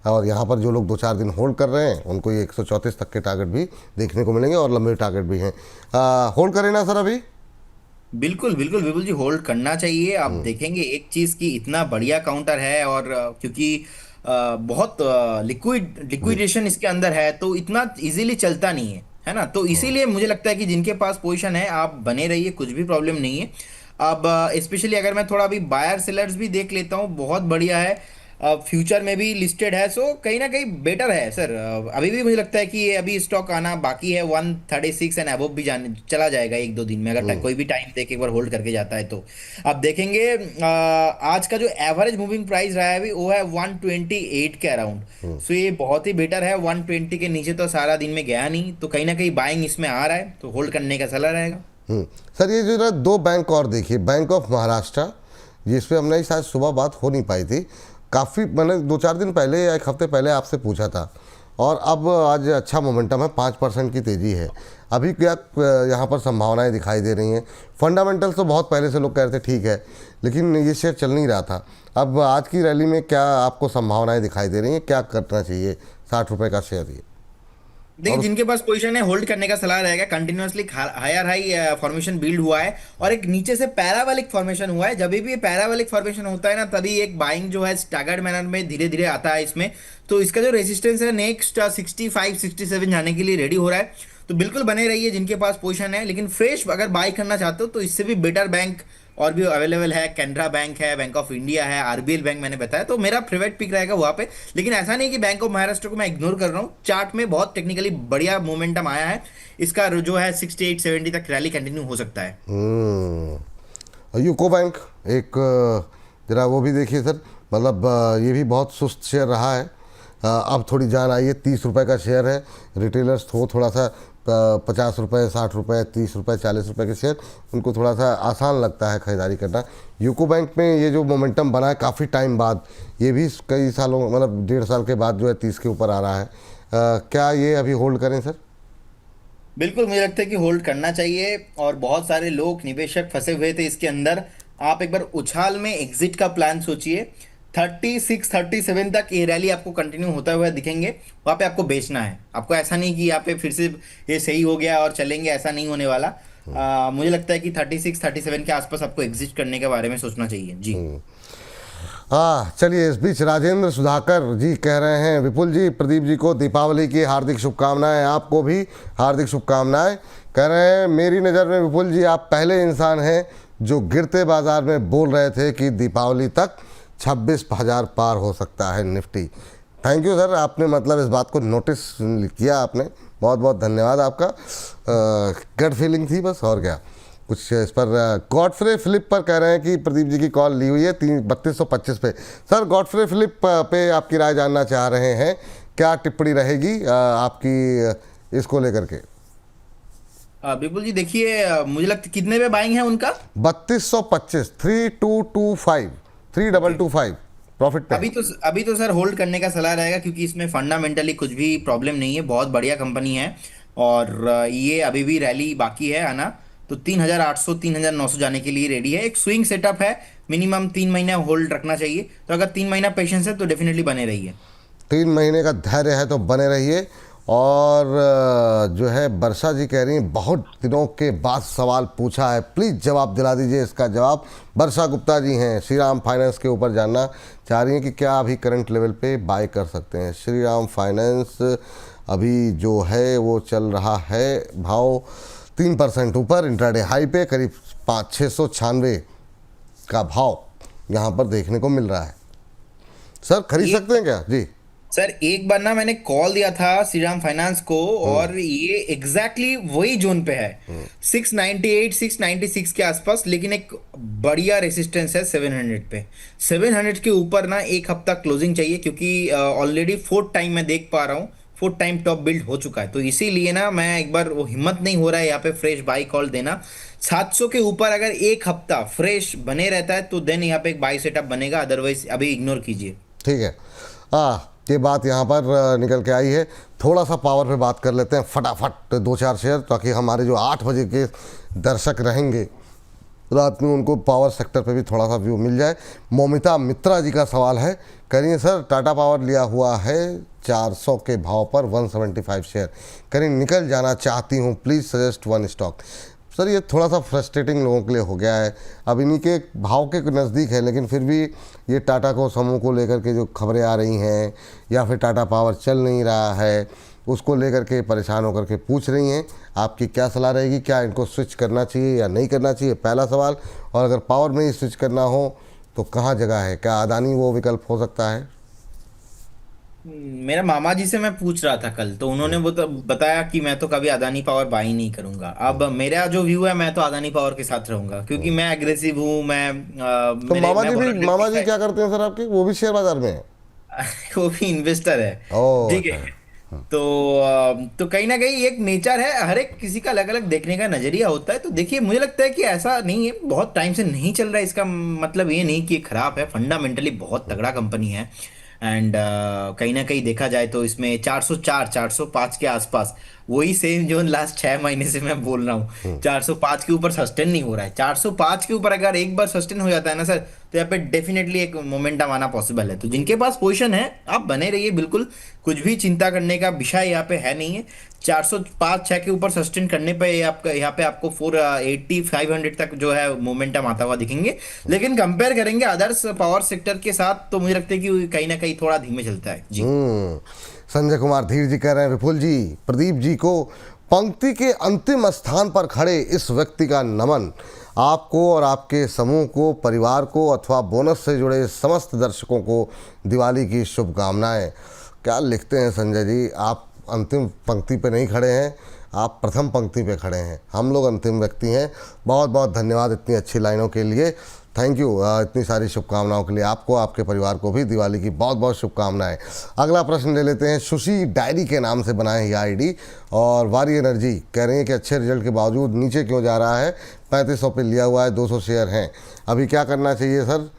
और यहाँ पर जो लोग 2-4 दिन होल्ड कर रहे हैं उनको ये 134 तक के टारगेट भी देखने को मिलेंगे, और लंबे टारगेट भी हैं। होल्ड करें ना सर अभी? बिल्कुल बिल्कुल विपुल जी, होल्ड करना चाहिए। आप देखेंगे एक चीज की इतना बढ़िया काउंटर है, और क्योंकि बहुत लिक्विडेशन इसके अंदर है, तो इतना इजीली चलता नहीं है ना। तो इसीलिए मुझे लगता है कि जिनके पास पोजीशन है आप बने रहिए, कुछ भी प्रॉब्लम नहीं है। अब स्पेशली अगर मैं थोड़ा अभी बायर सेलर्स भी देख लेता हूँ, बहुत बढ़िया है। फ्यूचर में भी लिस्टेड है, सो कहीं ना कहीं बेटर है सर। अभी भी मुझे लगता है कि ये अभी स्टॉक आना बाकी है। 136 एंड अबव भी जाने चला जाएगा 1-2 दिन में, अगर कोई भी टाइम देके एक बार होल्ड करके जाता है तो। अब देखेंगे आज का जो एवरेज मूविंग प्राइस रहा है अभी वो है 128 के अराउंड। सो ये बहुत ही बेटर है। 120 के नीचे तो सारा दिन में गया नहीं, तो कहीं ना कहीं बाइंग इसमें आ रहा है, तो होल्ड करने का सलाह रहेगा। सर ये जो ना 2 बैंक और देखिए, बैंक ऑफ महाराष्ट्र जिस पे हमने शायद सुबह बात हो नहीं पाई थी, काफ़ी मैंने 2-4 दिन पहले या एक हफ्ते पहले आपसे पूछा था, और अब आज अच्छा मोमेंटम है, 5% की तेज़ी है। अभी क्या यहाँ पर संभावनाएं दिखाई दे रही हैं? फंडामेंटल्स तो बहुत पहले से लोग कह रहे थे ठीक है, लेकिन ये शेयर चल नहीं रहा था। अब आज की रैली में क्या आपको संभावनाएं दिखाई दे रही हैं? क्या करना चाहिए? 60 रुपये का शेयर ये। देखिए जिनके पास पोजीशन है होल्ड करने का सलाह रहेगा। Continuously higher high formation build हुआ है, और एक नीचे से पैराबोलिक फॉर्मेशन हुआ है। जब भी पैराबोलिक फॉर्मेशन होता है ना, तभी एक बाइंग जो है स्टैगर्ड मैनर में धीरे धीरे आता है इसमें। तो इसका जो रेजिस्टेंस है नेक्स्ट 65-67 जाने के लिए रेडी हो रहा है। तो बिल्कुल बने रहिए जिनके पास पोजीशन है, लेकिन फ्रेश अगर बाय करना चाहते हो तो इससे भी बेटर बैंक और भी अवेलेबल है। कैनरा बैंक है, बैंक ऑफ इंडिया है, आरबीएल बैंक मैंने बताया, तो मेरा फेवरेट पिक रहेगा वहां पे। लेकिन ऐसा नहीं कि बैंक ऑफ महाराष्ट्र को मैं इग्नोर कर रहा हूँ। चार्ट में बहुत टेक्निकली बढ़िया मोमेंटम आया है, इसका जो है 68-70 तक रैली कंटिन्यू हो सकता है। यूको बैंक एक जरा वो भी देखिए सर, मतलब ये भी बहुत सुस्त शेयर रहा है। अब थोड़ी जान आई है। 30 रुपये का शेयर है। रिटेलर्स थोड़ा सा 50 रुपये, 60 रुपये, 30 रुपये, 40 रुपये के शेयर उनको थोड़ा सा आसान लगता है खरीदारी करना। यूको बैंक में ये जो मोमेंटम बना है काफ़ी टाइम बाद, ये भी कई सालों मतलब 1.5 साल के बाद जो है 30 के ऊपर आ रहा है। क्या ये अभी होल्ड करें सर? बिल्कुल मुझे लगता है कि होल्ड करना चाहिए, और बहुत सारे लोग निवेशक फंसे हुए थे इसके अंदर। आप एक बार उछाल में एग्जिट का प्लान सोचिए। 36-37 तक ये रैली आपको कंटिन्यू होता हुआ दिखेंगे, वहां पे आपको बेचना है। आपको ऐसा नहीं कि यहाँ पे फिर से ये सही हो गया और चलेंगे, ऐसा नहीं होने वाला। मुझे लगता है कि 36-37 के आसपास आपको एग्जिट करने के बारे में सोचना चाहिए जी। हाँ चलिए, इस बीच राजेंद्र सुधाकर जी कह रहे हैं, विपुल जी प्रदीप जी को दीपावली की हार्दिक शुभकामनाएं, आपको भी हार्दिक शुभकामनाएं। कह रहे हैं मेरी नज़र में विपुल जी आप पहले इंसान हैं जो गिरते बाजार में बोल रहे थे कि दीपावली तक 26,000 पार हो सकता है निफ्टी। थैंक यू सर, आपने मतलब इस बात को नोटिस किया आपने, बहुत बहुत धन्यवाद आपका। गट फीलिंग थी बस, और क्या कुछ। इस पर गॉडफ्रे फिलिप पर कह रहे हैं कि प्रदीप जी की कॉल ली हुई है 3225 पे। सर गॉडफ्रे फिलिप पे आपकी राय जानना चाह रहे हैं, क्या टिप्पणी रहेगी आपकी इसको लेकर के? विपुल जी देखिए, मुझे लगता कितने पे बाइंग है उनका? 3225, 3225, 3225 प्रॉफिट पे। अभी तो सर होल्ड करने का सलाह रहेगा, क्योंकि इसमें फंडामेंटली कुछ भी प्रॉब्लम नहीं है, बहुत बढ़िया कंपनी है। और ये अभी भी रैली बाकी है आना। तो 3800 3900 जाने के लिए रेडी है। एक स्विंग सेटअप है, मिनिमम 3 महीने होल्ड रखना चाहिए। तो अगर 3 महीना पेशेंस है तो डेफिनेटली बने रहिए। 3 महीने का धैर्य है तो बने रहिए। और जो है वर्षा जी कह रही हैं बहुत दिनों के बाद सवाल पूछा है, प्लीज़ जवाब दिला दीजिए। इसका जवाब वर्षा गुप्ता जी हैं, श्रीराम फाइनेंस के ऊपर जानना चाह रही हैं कि क्या अभी करंट लेवल पे बाय कर सकते हैं। श्रीराम फाइनेंस अभी जो है वो चल रहा है भाव 3% ऊपर, इंट्राडे हाई पे करीब 696 का भाव यहाँ पर देखने को मिल रहा है। सर खरीद सकते हैं क्या जी? सर एक बार ना मैंने कॉल दिया था श्रीराम फाइनेंस को, और ये एग्जैक्टली वही जोन पे है, 698 696 के आसपास। लेकिन एक बढ़िया रेसिस्टेंस है 700 पे। 700 के ऊपर ना एक हफ्ता क्लोजिंग चाहिए, क्योंकि ऑलरेडी फोर्थ टाइम मैं देख पा रहा हूँ, फोर्थ टाइम टॉप बिल्ड हो चुका है। तो इसीलिए ना मैं एक बार, वो हिम्मत नहीं हो रहा है यहाँ पे फ्रेश बाई कॉल देना। 700 के ऊपर अगर एक हफ्ता फ्रेश बने रहता है तो देन यहाँ पे एक बाई सेटअप बनेगा, अदरवाइज अभी इग्नोर कीजिए। ठीक है, ये बात यहाँ पर निकल के आई है। थोड़ा सा पावर पे बात कर लेते हैं फटाफट, 2-4 शेयर, ताकि हमारे जो 8 बजे के दर्शक रहेंगे रात में उनको पावर सेक्टर पे भी थोड़ा सा व्यू मिल जाए। मोमिता मित्रा जी का सवाल है, करिए सर टाटा पावर लिया हुआ है 400 के भाव पर 175 शेयर, करिए निकल जाना चाहती हूँ, please suggest one stock. Sir ये थोड़ा सा फ्रस्ट्रेटिंग लोगों के लिए हो गया है, अब इन्हीं के भाव के नज़दीक है, लेकिन फिर भी ये टाटा को समूह को लेकर के जो खबरें आ रही हैं, या फिर टाटा पावर चल नहीं रहा है उसको लेकर के परेशान होकर के पूछ रही हैं। आपकी क्या सलाह रहेगी, क्या इनको स्विच करना चाहिए या नहीं करना चाहिए, पहला सवाल। और अगर पावर में ही स्विच करना हो तो कहाँ जगह है, क्या अदानी वो विकल्प हो सकता है? मेरा मामा जी से मैं पूछ रहा था कल, तो उन्होंने वो तो बताया कि मैं तो कभी अदानी पावर बाई नहीं करूंगा। अब मेरा जो व्यू है, मैं तो अदानी पावर के साथ रहूंगा, क्योंकि मैं एग्रेसिव हूँ। तो मेरे मामा मैं जी भी, मामा जी volatility क्या करते हैं सर आपके? वो भी शेयर बाजार में है? वो भी इन्वेस्टर है। ओह ठीक अच्छा। है। तो कहीं ना कहीं एक नेचर है, हर एक किसी का अलग अलग देखने का नजरिया होता है। तो देखिए, मुझे लगता है कि ऐसा नहीं है, बहुत टाइम से नहीं चल रहा है, इसका मतलब ये नहीं कि ये खराब है। फंडामेंटली बहुत तगड़ा कंपनी है। एंड कहीं ना कहीं देखा जाए तो इसमें 404 405 के आसपास, वही सेम जोन लास्ट 6 महीने से मैं बोल रहा हूँ, 405 के ऊपर सस्टेन नहीं हो रहा है। 405 के ऊपर अगर एक बार सस्टेन हो जाता है ना सर, तो यहाँ पे डेफिनेटली एक मोमेंटम आना पॉसिबल है। तो जिनके पास पोजीशन है, आप बने रहिए, बिल्कुल कुछ भी चिंता करने का विषय यहाँ पे है नहीं है। 405-6 के ऊपर सस्टेन करने पे आपका यहाँ पे आपको 480 500 तक जो है मोमेंटम आता हुआ दिखेंगे। लेकिन कंपेयर करेंगे अदर्स पावर सेक्टर के साथ, तो मुझे लगता है कि कहीं ना कहीं थोड़ा धीमे चलता है जी। संजय कुमार धीर जी कह रहे हैं, विपुल जी प्रदीप जी को पंक्ति के अंतिम स्थान पर खड़े इस व्यक्ति का नमन, आपको और आपके समूह को, परिवार को अथवा बोनस से जुड़े समस्त दर्शकों को दिवाली की शुभकामनाएं। क्या लिखते हैं संजय जी, आप अंतिम पंक्ति पे नहीं खड़े हैं, आप प्रथम पंक्ति पे खड़े हैं, हम लोग अंतिम व्यक्ति हैं। बहुत बहुत धन्यवाद इतनी अच्छी लाइनों के लिए, थैंक यू। इतनी सारी शुभकामनाओं के लिए आपको, आपके परिवार को भी दिवाली की बहुत बहुत शुभकामनाएं। अगला प्रश्न ले लेते हैं। सुशी डायरी के नाम से बनाए ये आईडी, और वारी एनर्जी कह रहे हैं कि अच्छे रिजल्ट के बावजूद नीचे क्यों जा रहा है, 3500 पे लिया हुआ है, 200 शेयर हैं, अभी क्या करना चाहिए सर?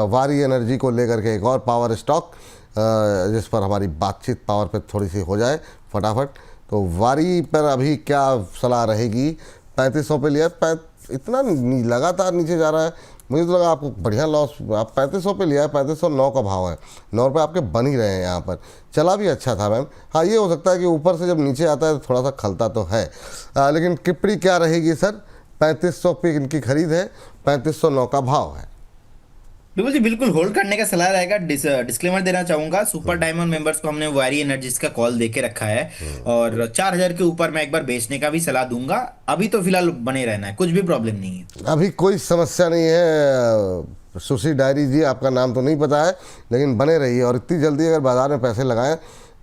वारी एनर्जी को लेकर के एक और पावर स्टॉक जिस पर हमारी बातचीत पावर पे थोड़ी सी हो जाए फटाफट। तो वारी पर अभी क्या सलाह रहेगी? 3500 पे लिया, इतना लगातार नीचे जा रहा है, मुझे तो लगा आपको बढ़िया लॉस। आप 3500 पे लिया है, 3509 का भाव है, 9 रुपये आपके बन ही रहे हैं यहाँ पर, चला भी अच्छा था मैम। हाँ ये हो सकता है कि ऊपर से जब नीचे आता है तो थोड़ा सा खलता तो है, लेकिन टिप्पणी क्या रहेगी सर? 3500 पे इनकी खरीद है, 3509 का भाव है। बिल्कुल जी, बिल्कुल होल्ड करने का सलाह रहेगा। डिस्क्लेमर देना चाहूंगा, सुपर डायमंड मेंबर्स को हमने वारी एनर्जीज का कॉल देके रखा है, और 4000 के ऊपर मैं एक बार बेचने का भी सलाह दूंगा। अभी तो फिलहाल बने रहना है, कुछ भी प्रॉब्लम नहीं है, अभी कोई समस्या नहीं है। सुशी डायरी जी, आपका नाम तो नहीं पता है, लेकिन बने रहिए, और इतनी जल्दी अगर बाजार में पैसे लगाएं,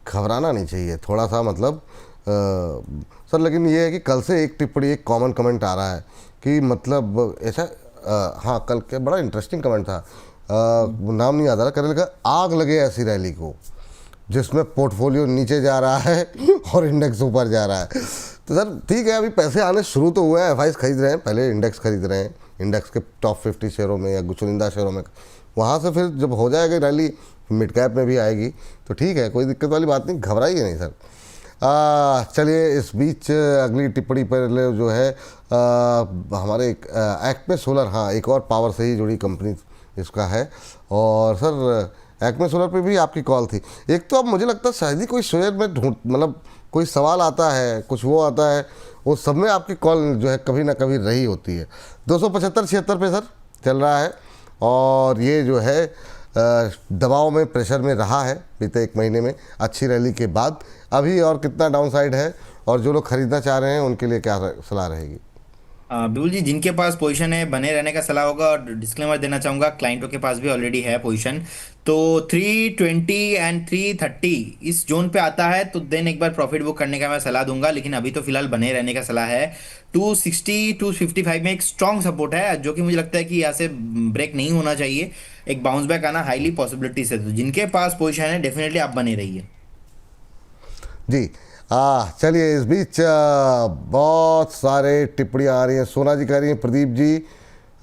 घबराना नहीं चाहिए थोड़ा सा, मतलब सर। लेकिन ये है कि कल से एक टिप्पणी, एक कॉमन कमेंट आ रहा है कि मतलब ऐसा, हाँ कल के बड़ा इंटरेस्टिंग कमेंट था, नाम नहीं याद आ रहा, करने लगा आग लगे ऐसी रैली को। जिसमें पोर्टफोलियो नीचे जा रहा है और इंडेक्स ऊपर जा रहा है। तो सर ठीक है, अभी पैसे आने शुरू तो हुए हैं, एफआईज खरीद रहे हैं, पहले इंडेक्स खरीद रहे हैं, इंडेक्स के टॉप 50 शेयरों में या चुनिंदा शेयरों में, वहाँ से फिर जब हो जाएगी रैली मिड कैप में भी आएगी तो ठीक है, कोई दिक्कत वाली बात नहीं, घबराइए नहीं सर। चलिए इस बीच अगली टिप्पणी पर जो है हमारे एक्मे सोलर, हाँ एक और पावर से ही जुड़ी कंपनी इसका है, और सर एक्मे सोलर पे भी आपकी कॉल थी। एक तो अब मुझे लगता है शायद ही कोई शेयर में मतलब कोई सवाल आता है, कुछ वो आता है, वो सब में आपकी कॉल जो है कभी ना कभी रही होती है। 275-76 पे सर चल रहा है, और ये जो है दबाव में, प्रेशर में रहा है बीते एक महीने में अच्छी रैली के बाद। अभी और कितना डाउनसाइड है, और जो लोग खरीदना चाह रहे हैं उनके लिए क्या सलाह रहेगी? बिल्कुल जी, जिनके पास पोजीशन है बने रहने का सलाह होगा, और डिस्क्लेमर देना चाहूंगा क्लाइंटों के पास भी ऑलरेडी है पोजीशन, तो 320 एंड 330 इस जोन पे आता है तो देन एक बार प्रॉफिट बुक करने का मैं सलाह दूंगा, लेकिन अभी तो फिलहाल बने रहने का सलाह है। 260 255 में एक स्ट्रॉन्ग सपोर्ट है जो कि मुझे लगता है कि यहाँ से ब्रेक नहीं होना चाहिए, एक बाउंस बैक आना हाईली पॉसिबिलिटीज है, तो जिनके पास पोजीशन है डेफिनेटली आप बने रहिए जी। चलिए इस बीच बहुत सारे टिप्पणियाँ आ रही हैं। सोना जी कह रही हैं प्रदीप जी,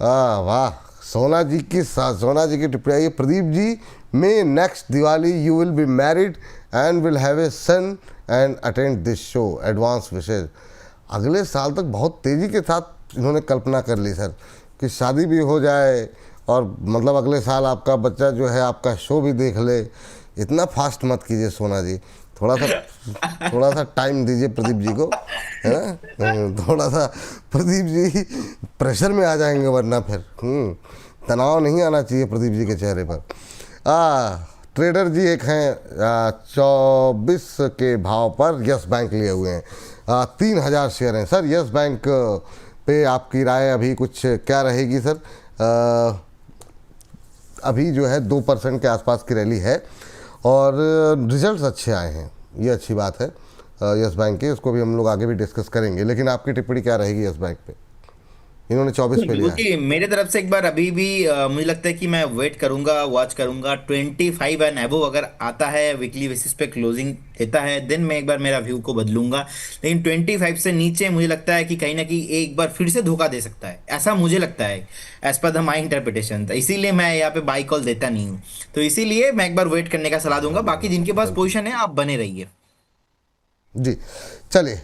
वाह, सोना जी की टिप्पणी आई है, Pradeep ji may next Diwali you will be married and will have a son and attend this show, advance wishes. अगले साल तक बहुत तेज़ी के साथ इन्होंने कल्पना कर ली सर कि शादी भी हो जाए, और मतलब अगले साल आपका बच्चा जो है आपका शो भी देख ले। इतना फास्ट मत कीजिए सोना जी, थोड़ा सा टाइम दीजिए प्रदीप जी को, है ना। थोड़ा सा प्रदीप जी प्रेशर में आ जाएंगे, वरना फिर तनाव नहीं आना चाहिए प्रदीप जी के चेहरे पर। ट्रेडर जी एक हैं 24 के भाव पर यस बैंक लिए हुए हैं, 3000 शेयर हैं सर। यस बैंक पे आपकी राय अभी कुछ क्या रहेगी सर? अभी जो है 2% के आसपास की रैली है, और रिजल्ट्स अच्छे आए हैं, ये अच्छी बात है यस बैंक के, इसको भी हम लोग आगे भी डिस्कस करेंगे। लेकिन आपकी टिप्पणी क्या रहेगी यस बैंक पे? इन्होंने 24 पे लिया है। मेरे तरफ से एक बार अभी भी मुझे लगता है कि मैं वेट करूंगा, वॉच करूंगा। 25 एंड अबव अगर आता है, वीकली बेसिस पे क्लोजिंग देता है, देन मैं एक बार मेरा व्यू को बदलूंगा। लेकिन 25 से नीचे मुझे लगता है कि कहीं ना कहीं एक बार फिर से धोखा दे सकता है, ऐसा मुझे लगता है as per the my interpretation. इसीलिए मैं यहाँ पे बाई कॉल देता नहीं हूँ, तो इसीलिए मैं एक बार वेट करने का सलाह दूंगा। बाकी जिनके पास पोजिशन है आप बने रहिए जी। चलिए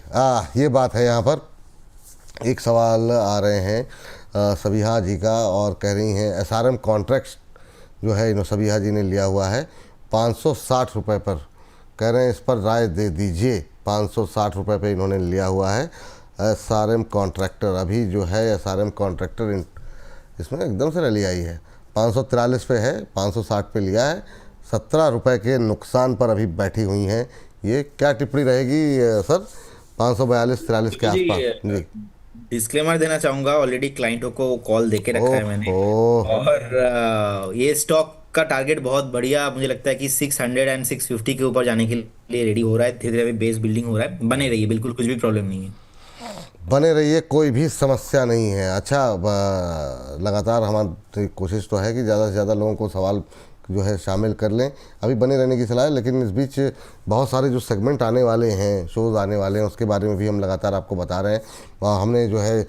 ये बात है, यहाँ पर एक सवाल आ रहे हैं सबिहा जी का, और कह रही हैं एसआरएम कॉन्ट्रैक्ट्स जो है इन्होंने सबिहा जी ने लिया हुआ है 560 रुपये पर, कह रहे हैं इस पर राय दे दीजिए। 560 रुपये पे इन्होंने लिया हुआ है एसआरएम कॉन्ट्रैक्टर। अभी जो है एसआरएम कॉन्ट्रैक्टर इसमें एकदम से रैली आई है, 543 पे है, 560 पे लिया है, 17 रुपये के नुकसान पर अभी बैठी हुई हैं। ये क्या टिप्पणी रहेगी सर? 542-43 के आसपास जी। डिस्क्लेमर देना चाहूंगा, ऑलरेडी क्लाइंटों को कॉल देके रखा है मैंने, और ये स्टॉक का टारगेट बहुत बढ़िया मुझे लगता है कि 600 एंड 650 के ऊपर जाने के लिए रेडी हो रहा है, धीरे धीरे बेस बिल्डिंग हो रहा है। बने रहिए, बिल्कुल कुछ भी प्रॉब्लम नहीं है, बने रहिए, कोई भी समस्या नहीं है। अच्छा, लगातार हमारी कोशिश तो है कि ज़्यादा से ज़्यादा लोगों को सवाल जो है शामिल कर लें, अभी बने रहने की सलाह है। लेकिन इस बीच बहुत सारे जो सेगमेंट आने वाले हैं, शोज़ आने वाले हैं, उसके बारे में भी हम लगातार आपको बता रहे हैं। हमने जो है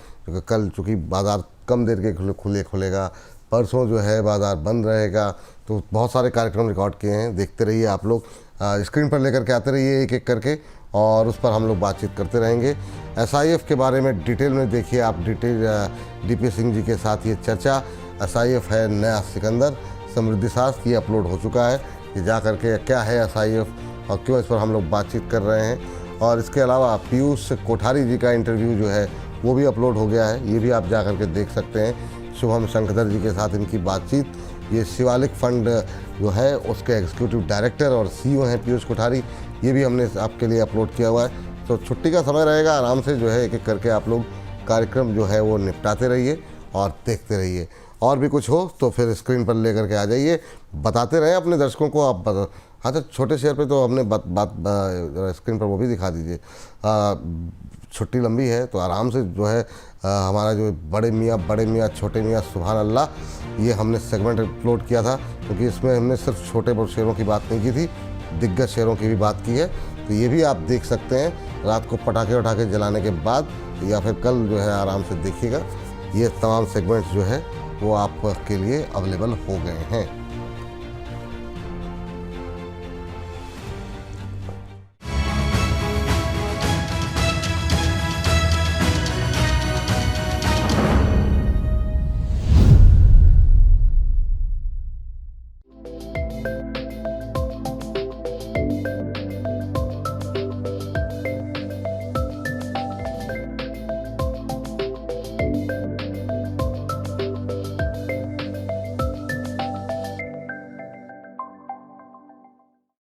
कल चूँकि बाज़ार कम देर के खुलेगा, परसों जो है बाज़ार बंद रहेगा, तो बहुत सारे कार्यक्रम रिकॉर्ड किए हैं, देखते रहिए आप लोग, स्क्रीन पर लेकर के आते रहिए एक एक करके, और उस पर हम लोग बातचीत करते रहेंगे। SIF के बारे में डिटेल में देखिए आप, डिटेल DP सिंह जी के साथ ये चर्चा। SIF है नया सिकंदर समृद्धि शास्त्र, ये अपलोड हो चुका है, ये जा करके क्या है SIF और क्यों इस पर हम लोग बातचीत कर रहे हैं। और इसके अलावा पीयूष कोठारी जी का इंटरव्यू जो है वो भी अपलोड हो गया है, ये भी आप जा करके देख सकते हैं। शुभम शंकर जी के साथ इनकी बातचीत, ये शिवालिक फंड जो है उसके एग्जीक्यूटिव डायरेक्टर और CEO हैं पीयूष कोठारी, ये भी हमने आपके लिए अपलोड किया हुआ है। तो छुट्टी का समय रहेगा, आराम से जो है एक एक करके आप लोग कार्यक्रम जो है वो निपटाते रहिए और देखते रहिए। और भी कुछ हो तो फिर स्क्रीन पर लेकर के आ जाइए, बताते रहें अपने दर्शकों को आप। हाँ, तो छोटे शेयर पे तो हमने बात स्क्रीन पर वो भी दिखा दीजिए। छुट्टी लंबी है तो आराम से जो है हमारा जो बड़े मियाँ छोटे मियाँ सुभान अल्लाह, ये हमने सेगमेंट अपलोड किया था, क्योंकि इसमें हमने सिर्फ छोटे बड़े शेयरों की बात नहीं की थी, दिग्गज शेयरों की भी बात की है, तो ये भी आप देख सकते हैं रात को पटाखे वटाखे जलाने के बाद, या फिर कल जो है आराम से देखिएगा। ये तमाम सेगमेंट्स जो है वो आपके लिए अवेलेबल हो गए हैं।